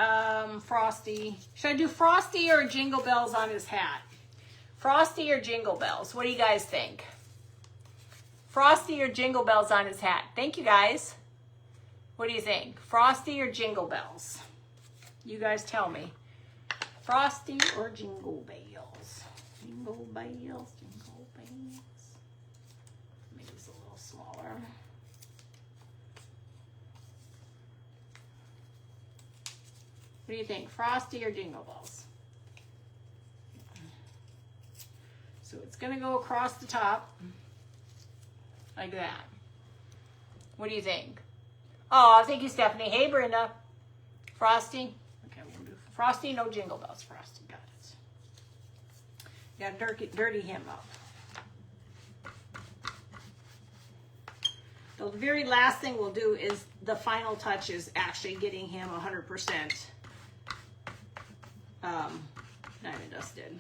Frosty. Should I do Frosty or Jingle Bells on his hat? Frosty or Jingle Bells? What do you guys think? Frosty or Jingle Bells on his hat? Thank you, guys. What do you think? Frosty or Jingle Bells? You guys tell me. Frosty or Jingle Bells? Jingle Bells, Jingle Bells. Maybe it's a little smaller. What do you think? Frosty or Jingle Bells? So it's going to go across the top like that. What do you think? Oh, thank you, Stephanie. Hey, Brenda. Frosty. Frosty, no Jingle Bells. Frosty, got it. Got to dirty him up. The very last thing we'll do is the final touch is actually getting him 100% diamond dusted.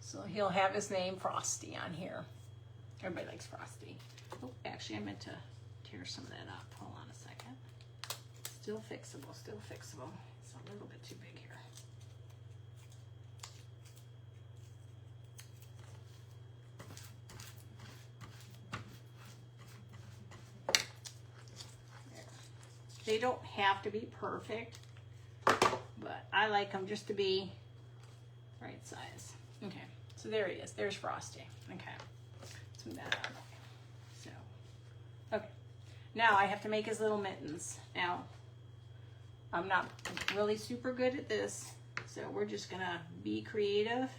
So he'll have his name Frosty on here. Everybody likes Frosty. Oh, actually, I meant to tear some of that up. Hold on a second. Still fixable, still fixable. It's a little bit too big here. There. They don't have to be perfect, but I like them just to be right size. Okay. So there he is. There's Frosty. Okay. Let's move that out of the way. So, okay. Now I have to make his little mittens. Now, I'm not really super good at this, so we're just going to be creative.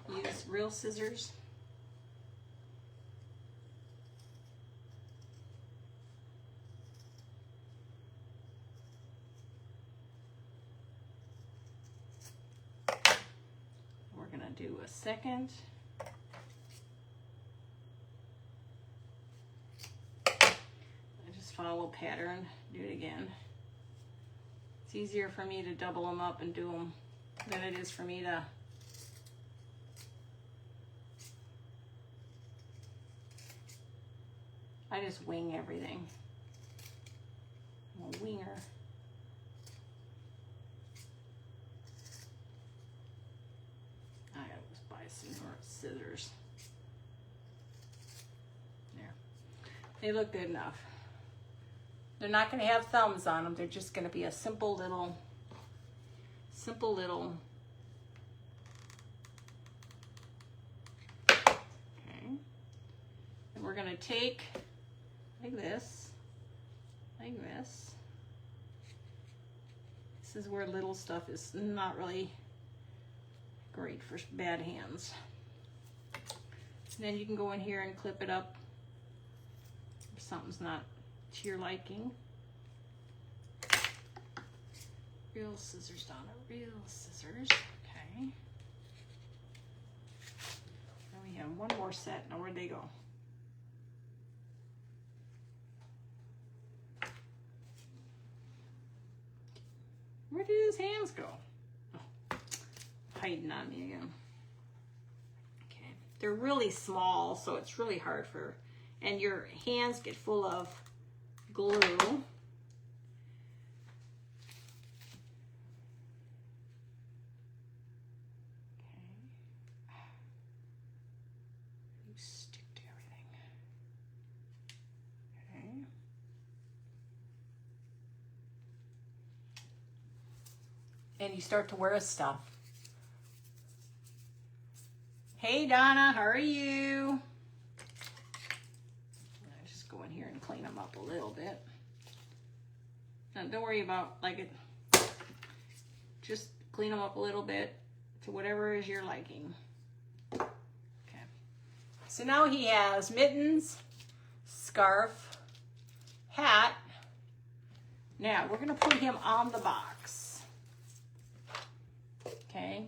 Use real scissors. Do a second. I just follow pattern, do it again. It's easier for me to double them up and do them than it is for me to I just wing everything. I'm a winger. Some more scissors. There. They look good enough. They're not going to have thumbs on them. They're just going to be a simple little. Okay. And we're going to take like this. This is where little stuff is not really great for bad hands. And then you can go in here and clip it up if something's not to your liking. Real scissors, Donna, real scissors. Okay. more set. Now where'd they go? Where did his hands go? Oh, hiding on me again. Okay, they're really small, so it's really hard for, and your hands get full of glue. And you start to wear his stuff. Hey Donna, how are you? I just go in here and clean them up a little bit. Now don't worry about like it. Just clean them up a little bit to whatever is your liking. Okay. So now he has mittens, scarf, hat. Now we're gonna put him on the box. Okay,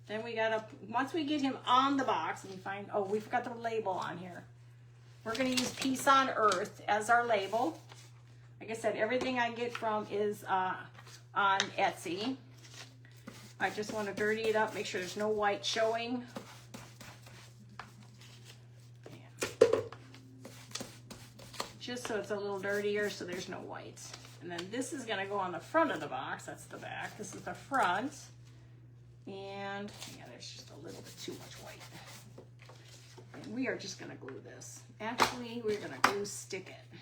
then we gotta, once we get him on the box and we find, oh, we forgot the label on here. We're gonna use Peace on Earth as our label. Like I said, everything I get from is on Etsy. I just wanna dirty it up, make sure there's no white showing. Just so it's a little dirtier so there's no whites. And then this is gonna go on the front of the box, that's the back. This is the front. And yeah, there's just a little bit too much white. And we are just gonna glue this. Actually, we're gonna glue stick it.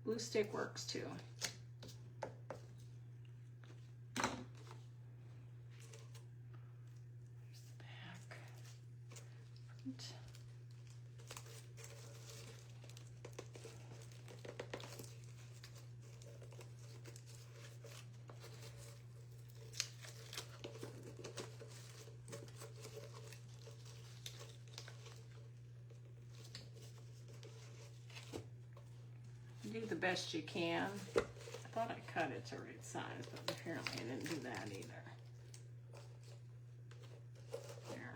Glue stick works too. There's the back. Front. Do the best you can. I thought I cut it to right size, but apparently I didn't do that either. There.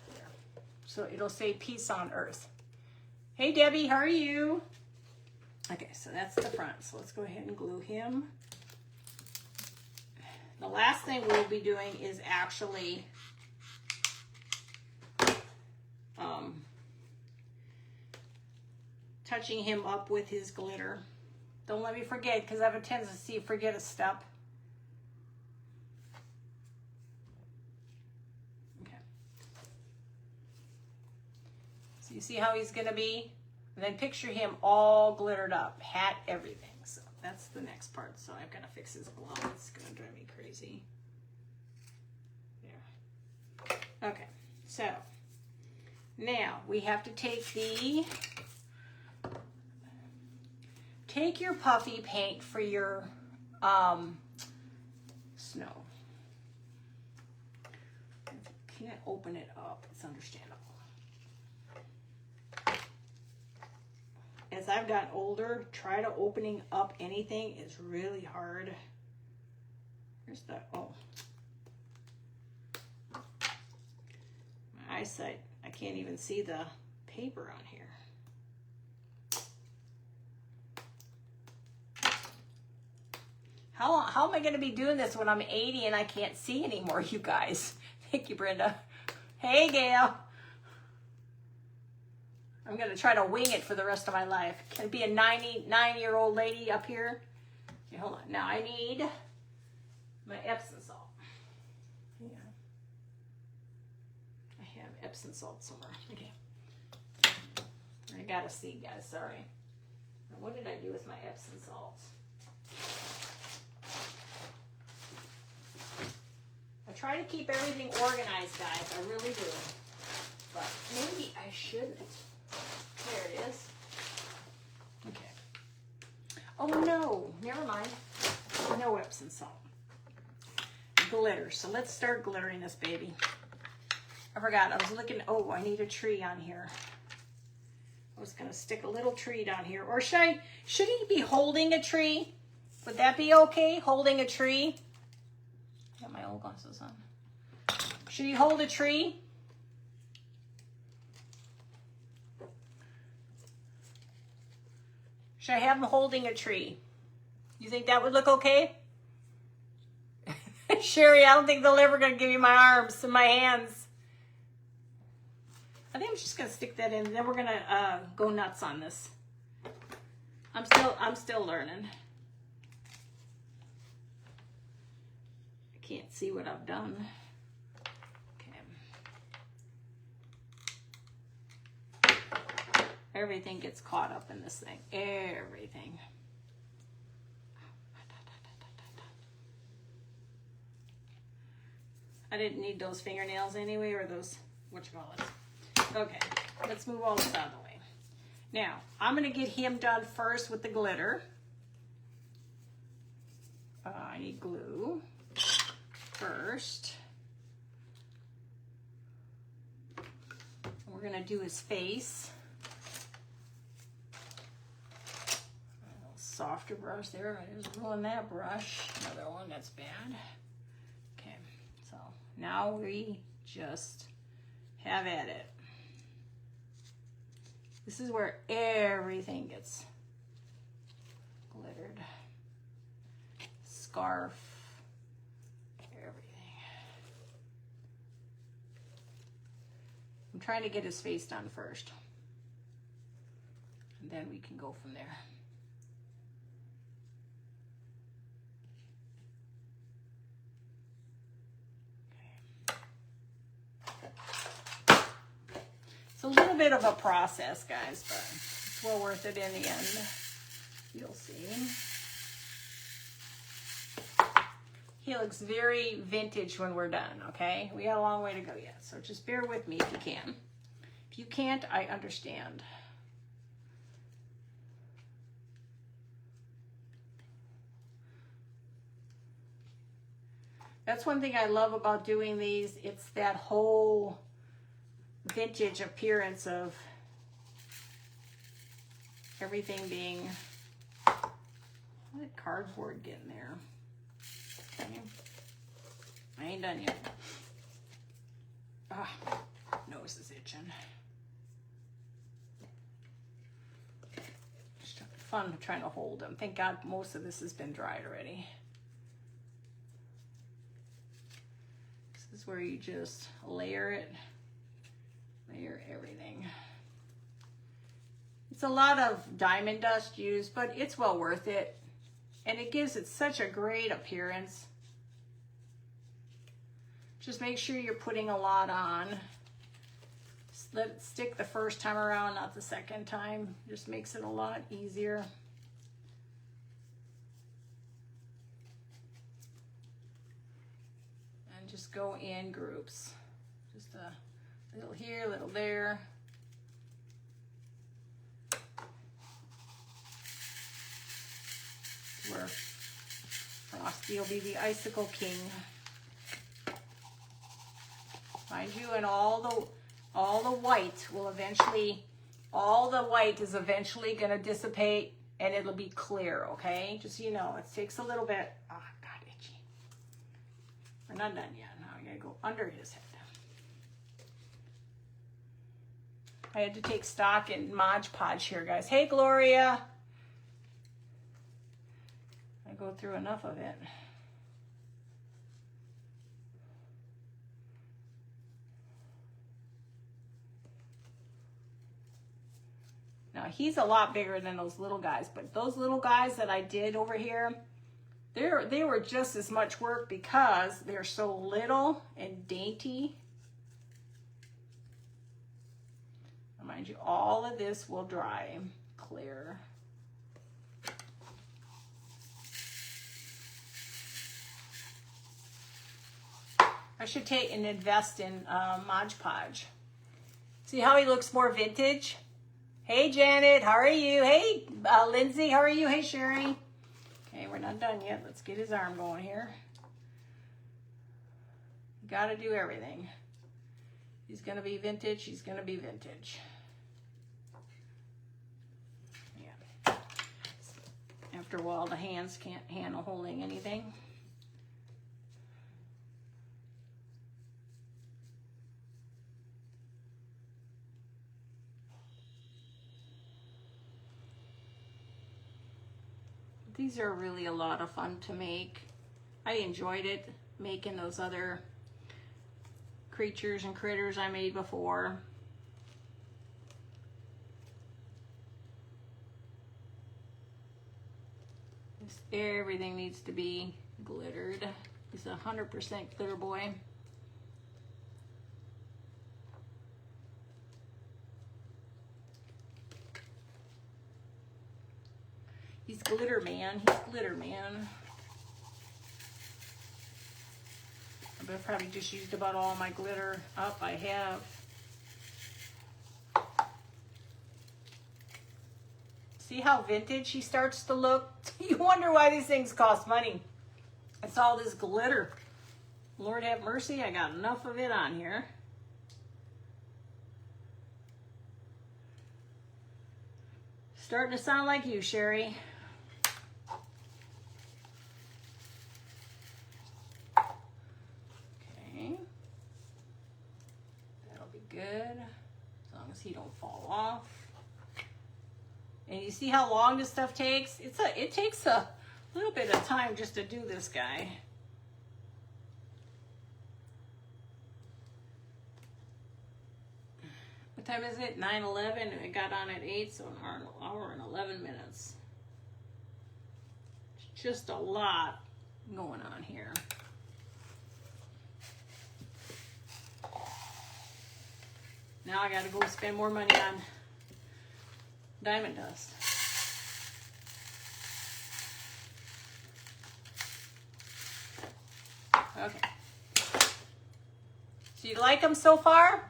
There. So it'll say Peace on Earth. Hey Debbie, how are you? Okay, so that's the front. So let's go ahead and glue him. The last thing we'll be doing is actually touching him up with his glitter. Don't let me forget, because I have a tendency to forget a step. Okay. So you see how he's gonna be? And then picture him all glittered up, hat, everything. So that's the next part. So I've got to fix his glove. It's gonna drive me crazy. There. Okay, so now we have to take your puffy paint for your snow. Can't open it up, it's understandable. As I've gotten older, try to opening up anything is really hard. Here's the, oh. My eyesight, I can't even see the paper on here. How am I going to be doing this when I'm 80 and I can't see anymore, you guys? Thank you, Brenda. Hey, Gail. I'm going to try to wing it for the rest of my life. Can it be a 99-year-old lady up here? Okay, hold on. Now I need my Epsom salt. Yeah. I have Epsom salt somewhere. Okay. I got to see, guys. Sorry. What did I do with my Epsom salt? I try to keep everything organized, guys. I really do. But maybe I shouldn't. There it is. Okay. Oh no, never mind. No Epsom salt. Glitter. So let's start glittering this baby. I forgot. I was looking. Oh, I need a tree on here. I was gonna stick a little tree down here. Or should he be holding a tree? Would that be okay? Holding a tree? no glasses on. Should he hold a tree? Should I have him holding a tree? You think that would look okay? Sherry, I don't think they're ever going to give you my arms and my hands. I think I'm just going to stick that in, and then we're going to go nuts on this. I'm still learning. I can't see what I've done. Okay. Everything gets caught up in this thing. Everything. I didn't need those fingernails anyway, or those, whatchamacallit. Okay, let's move all this out of the way. Now, I'm going to get him done first with the glitter. I need glue first. We're going to do his face. A little softer brush there. I just ruined that brush. Another one that's bad. Okay, so now we just have at it. This is where everything gets glittered. Scarf, everything. I'm trying to get his face done first. And then we can go from there. It's a little bit of a process, guys, but it's well worth it in the end. You'll see. He looks very vintage when we're done, okay? We got a long way to go yet, so just bear with me if you can. If you can't, I understand. That's one thing I love about doing these. It's that whole vintage appearance of everything being, how did cardboard get in there? Okay. I ain't done yet. Ah, nose is itching. It's fun trying to hold them. Thank God most of this has been dried already. This is where you just layer it. Layer everything. It's a lot of diamond dust used, but it's well worth it. And it gives it such a great appearance. Just make sure you're putting a lot on. Just let it stick the first time around, not the second time. Just makes it a lot easier. And just go in groups. Just a little here, little there. Where Frosty will be the icicle king. Mind you, and all the white will eventually, all the white is eventually going to dissipate and it'll be clear, okay? Just so you know, it takes a little bit. Ah, oh, God, itchy. We're not done yet. Now I gotta go under his head. I had to take stock in Mod Podge here, guys. Hey, Gloria. I go through enough of it. Now, he's a lot bigger than those little guys, but those little guys that I did over here, they were just as much work because they're so little and dainty. Mind you, all of this will dry clear. I should take and invest in Mod Podge. See how he looks more vintage? Hey, Janet, how are you? Hey, Lindsay, how are you? Hey, Sherry. Okay, we're not done yet. Let's get his arm going here. You gotta do everything. He's gonna be vintage. He's gonna be vintage. After a while, the hands can't handle holding anything. These are really a lot of fun to make. I enjoyed it making those other creatures and critters I made before. Everything needs to be glittered. He's 100% glitter boy. He's glitter man. He's glitter man. I've probably just used about all my glitter up. I have. See how vintage he starts to look? You wonder why these things cost money. It's all this glitter. Lord have mercy, I got enough of it on here. Starting to sound like you, Sherry. Okay. That'll be good, as long as he don't fall off. And you see how long this stuff takes? It takes a little bit of time just to do this guy. What time is it? 9:11. It got on at 8, so an hour and 11 minutes. It's just a lot going on here. Now I gotta go spend more money on diamond dust. Okay. So you like them so far?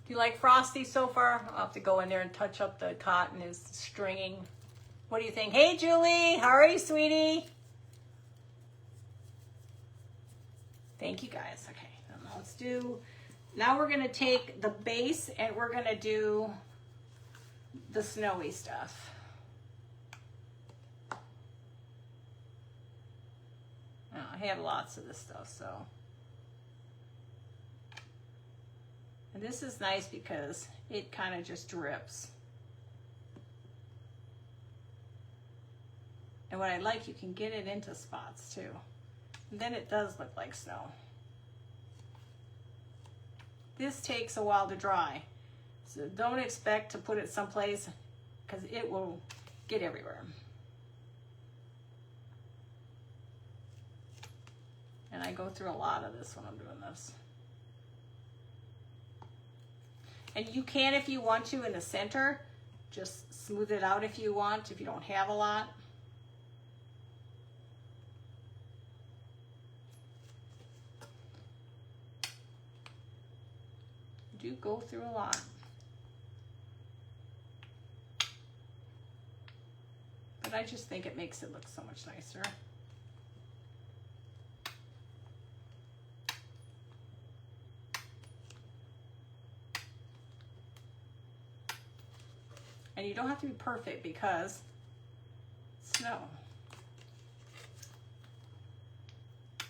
Do you like Frosty so far? I'll have to go in there and touch up the cotton is stringing. What do you think? Hey Julie, how are you, sweetie? Thank you guys. Okay, let's do, now we're gonna take the base and we're gonna do the snowy stuff. Oh, I have lots of this stuff, so. And this is nice because it kind of just drips. And what I like, you can get it into spots too. And then it does look like snow. This takes a while to dry. So don't expect to put it someplace because it will get everywhere. And I go through a lot of this when I'm doing this. And you can, if you want to, in the center, just smooth it out if you want, if you don't have a lot. You do go through a lot. But I just think it makes it look so much nicer. And you don't have to be perfect because it's snow. I'm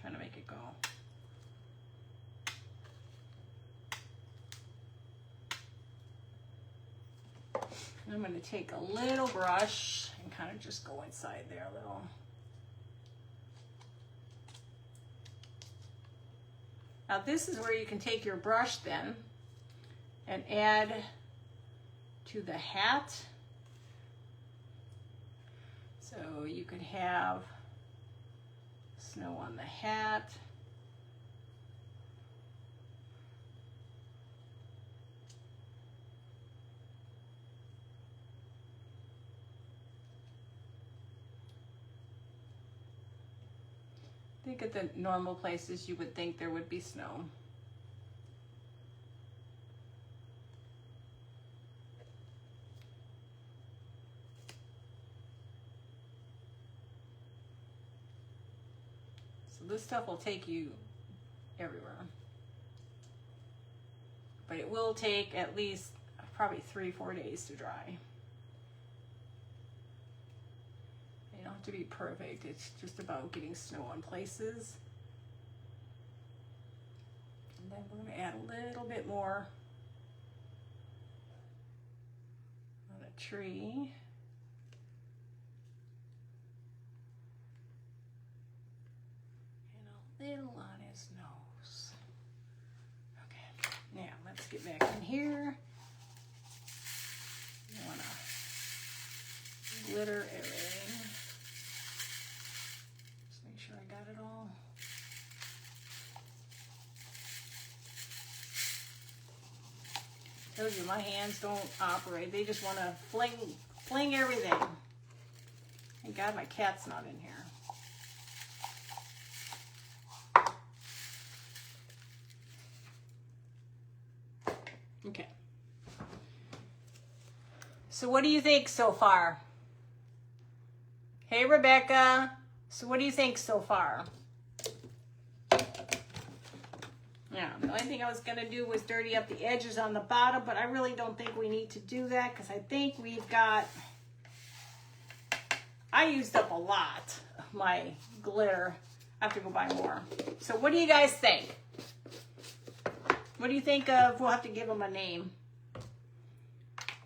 trying to make it go. And I'm going to take a little brush and kind of just go inside there a little. Now this is where you can take your brush then and add to the hat. So you could have snow on the hat. I think at the normal places you would think there would be snow. This stuff will take you everywhere. But it will take at least probably 3-4 days to dry. You don't have to be perfect. It's just about getting snow on places. And then we're going to add a little bit more on a tree. get back in here. I want to glitter everything. Just make sure I got it all. I told you my hands don't operate. They just want to fling everything. Thank God my cat's not in here. Okay. So what do you think so far? Hey, Rebecca. So what do you think so far? Yeah, the only thing I was going to do was dirty up the edges on the bottom, but I really don't think we need to do that because I think we've got... I used up a lot of my glitter. I have to go buy more. So what do you guys think? What do you think of? We'll have to give them a name.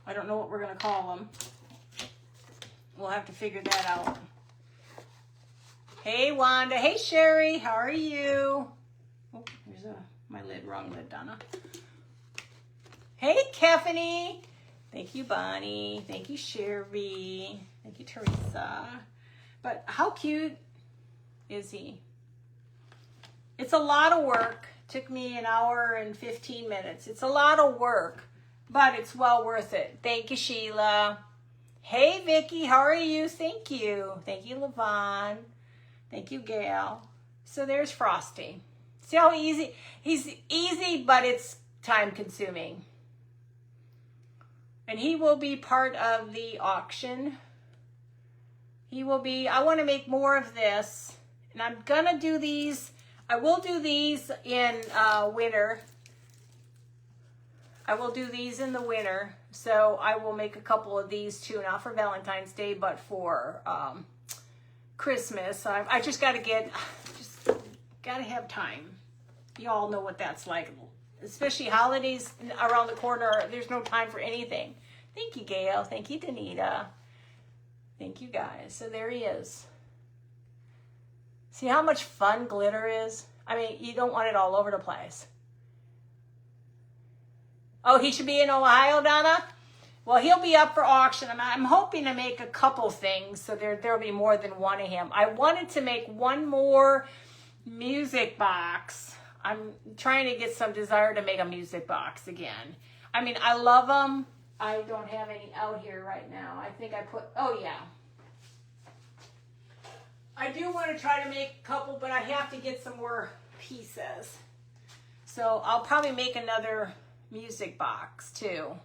I don't know what we're going to call them. We'll have to figure that out. Hey, Wanda. Hey, Sherry. How are you? Oh, there's my lid. Wrong lid, Donna. Hey, Keffany. Thank you, Bonnie. Thank you, Sherry. Thank you, Teresa. But how cute is he? It's a lot of work. Took me an hour and 15 minutes. It's a lot of work, but it's well worth it. Thank you, Sheila. Hey, Vicky, how are you? Thank you. Thank you, Levon. Thank you, Gail. So there's Frosty. See how easy? He's easy, but it's time consuming. And he will be part of the auction. He will be, I want to make more of this. And I'm going to do these. I will do these in winter. I will do these in the winter. So I will make a couple of these too, not for Valentine's Day, but for Christmas. I just got to have time. You all know what that's like. Especially holidays around the corner. There's no time for anything. Thank you, Gail. Thank you, Danita. Thank you, guys. So there he is. See how much fun glitter is? I mean, you don't want it all over the place. Oh, he should be in Ohio, Donna? Well, he'll be up for auction. I'm hoping to make a couple things, so there'll be more than one of him. I wanted to make one more music box. I'm trying to get some desire to make a music box again. I mean, I love them. I don't have any out here right now. I think I put, oh yeah. I do want to try to make a couple, but I have to get some more pieces. So I'll probably make another music box too.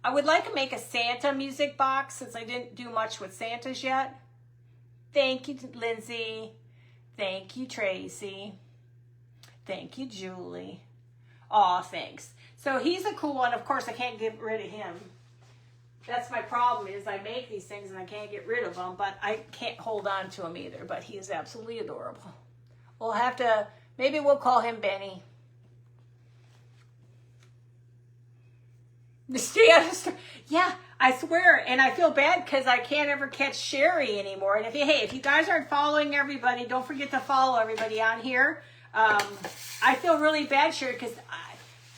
I would like to make a Santa music box since I didn't do much with Santas yet. Thank you, Lindsay. Thank you, Tracy. Thank you, Julie. Aw, thanks. So he's a cool one. Of course, I can't get rid of him. That's my problem is I make these things and I can't get rid of them, but I can't hold on to him either. But he is absolutely adorable. We'll have to, maybe we'll call him Benny. Yeah, I swear. And I feel bad because I can't ever catch Sherry anymore. And if you guys aren't following everybody, don't forget to follow everybody on here. I feel really bad, Sherry, because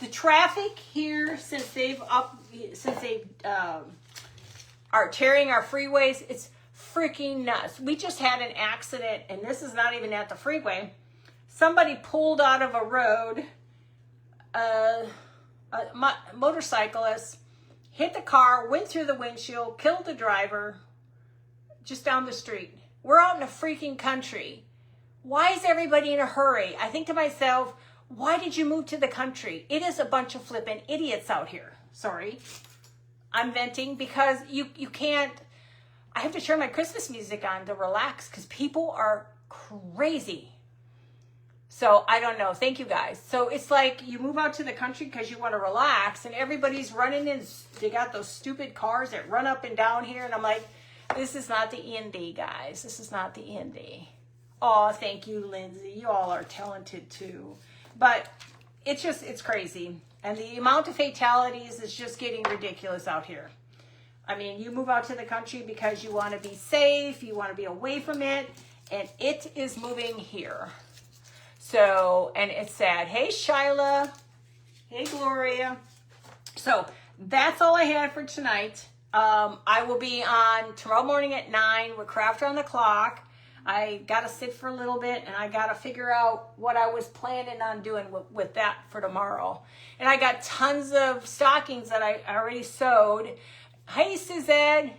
the traffic here since they are tearing our freeways, it's freaking nuts. We just had an accident, and this is not even at the freeway. Somebody pulled out of a road. Motorcyclist hit the car, went through the windshield, killed the driver just down the street. We're out in a freaking country. Why is everybody in a hurry? I think to myself, why did you move to the country? It is a bunch of flippin' idiots out here. Sorry. I'm venting because you can't, I have to turn my Christmas music on to relax because people are crazy. So I don't know. Thank you guys. So it's like you move out to the country because you want to relax and everybody's running in. They got those stupid cars that run up and down here. And I'm like, this is not the Indy, guys. This is not the Indy. Oh, thank you, Lindsay. You all are talented too. But it's crazy. And the amount of fatalities is just getting ridiculous out here. I mean, you move out to the country because you want to be safe. You want to be away from it. And it is moving here. So, and it's sad. Hey, Shyla. Hey, Gloria. So that's all I had for tonight. I will be on tomorrow morning at 9 with Craft on the Clock. I got to sit for a little bit, and I got to figure out what I was planning on doing with that for tomorrow. And I got tons of stockings that I already sewed. Hey, Suzanne.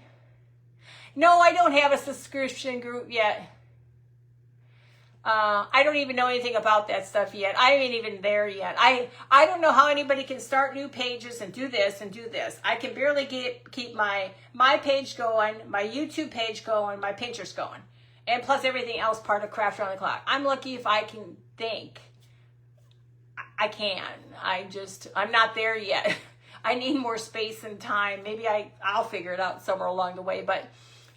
No, I don't have a subscription group yet. I don't even know anything about that stuff yet. I ain't even there yet. I don't know how anybody can start new pages and do this and do this. I can barely keep my page going, my YouTube page going, my Pinterest going. And plus everything else part of Craft on the Clock. I'm lucky if I can think. I can. I'm not there yet. I need more space and time. Maybe I'll figure it out somewhere along the way, but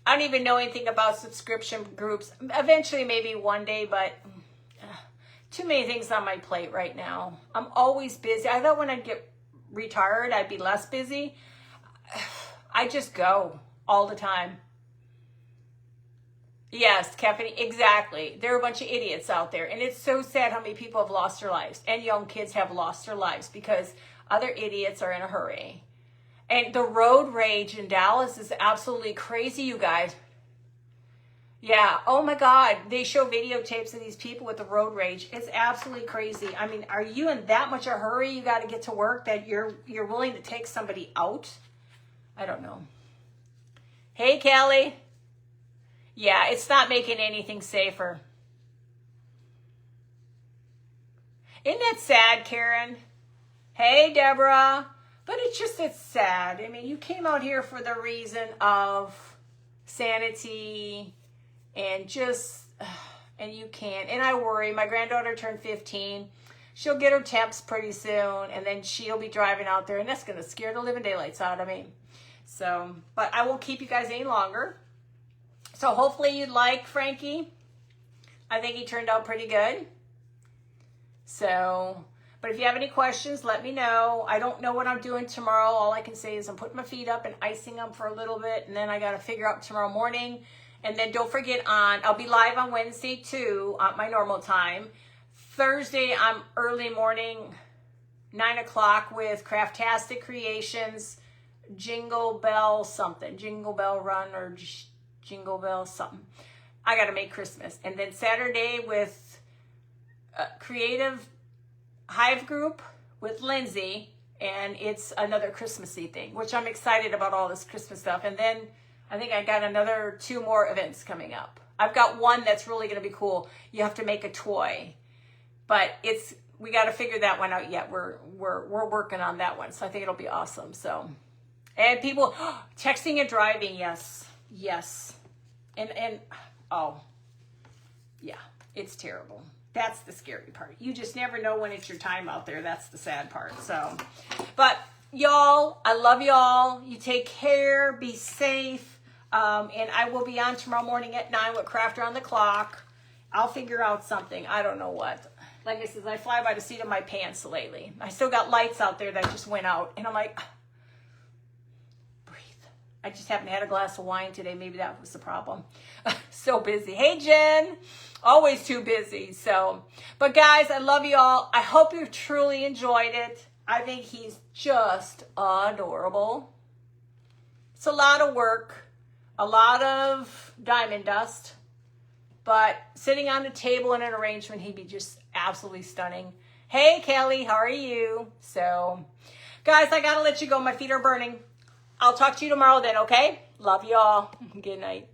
I don't even know anything about subscription groups. Eventually, maybe one day, but too many things on my plate right now. I'm always busy. I thought when I'd get retired, I'd be less busy. I just go all the time. Yes, Caffeine, exactly. There are a bunch of idiots out there. And it's so sad how many people have lost their lives. And young kids have lost their lives because other idiots are in a hurry. And the road rage in Dallas is absolutely crazy, you guys. Yeah, oh my God. They show videotapes of these people with the road rage. It's absolutely crazy. I mean, are you in that much a hurry you got to get to work that you're willing to take somebody out? I don't know. Hey, Kelly. Yeah, it's not making anything safer. Isn't that sad, Karen? Hey, Deborah. But it's sad. I mean, you came out here for the reason of sanity and and you can't. And I worry. My granddaughter turned 15. She'll get her temps pretty soon, and then she'll be driving out there, and that's going to scare the living daylights out of me. So, but I won't keep you guys any longer. So hopefully you like Frankie. I think he turned out pretty good. So, but if you have any questions, let me know. I don't know what I'm doing tomorrow. All I can say is I'm putting my feet up and icing them for a little bit, and then I got to figure out tomorrow morning. And then don't forget I'll be live on Wednesday too, at my normal time. Thursday, I'm early morning, 9 o'clock with Craftastic Creations, Jingle Bell something, Jingle Bell Run or Jingle Bell something. I got to make Christmas. And then Saturday with Creative Hive Group with Lindsay, and it's another Christmassy thing, which I'm excited about all this Christmas stuff. And then I think I got another 2 more events coming up. I've got one that's really going to be cool. You have to make a toy, but we got to figure that one out yet. We're working on that one, so I think it'll be awesome. So, and people texting and driving, yes, and oh, yeah, it's terrible. That's the scary part. You just never know when it's your time out there. That's the sad part. So, but y'all, I love y'all. You take care. Be safe. And I will be on tomorrow morning at 9 with Crafter on the Clock. I'll figure out something. I don't know what. Like I said, I fly by the seat of my pants lately. I still got lights out there that just went out. And I'm like, breathe. I just haven't had a glass of wine today. Maybe that was the problem. So busy. Hey, Jen. Always too busy. So, but guys, I love you all. I hope you truly enjoyed it. I think he's just adorable. It's a lot of work. A lot of diamond dust, but sitting on the table in an arrangement, he'd be just absolutely stunning. Hey, Kelly, how are you? So, guys, I got to let you go. My feet are burning. I'll talk to you tomorrow then, okay? Love you all. Good night.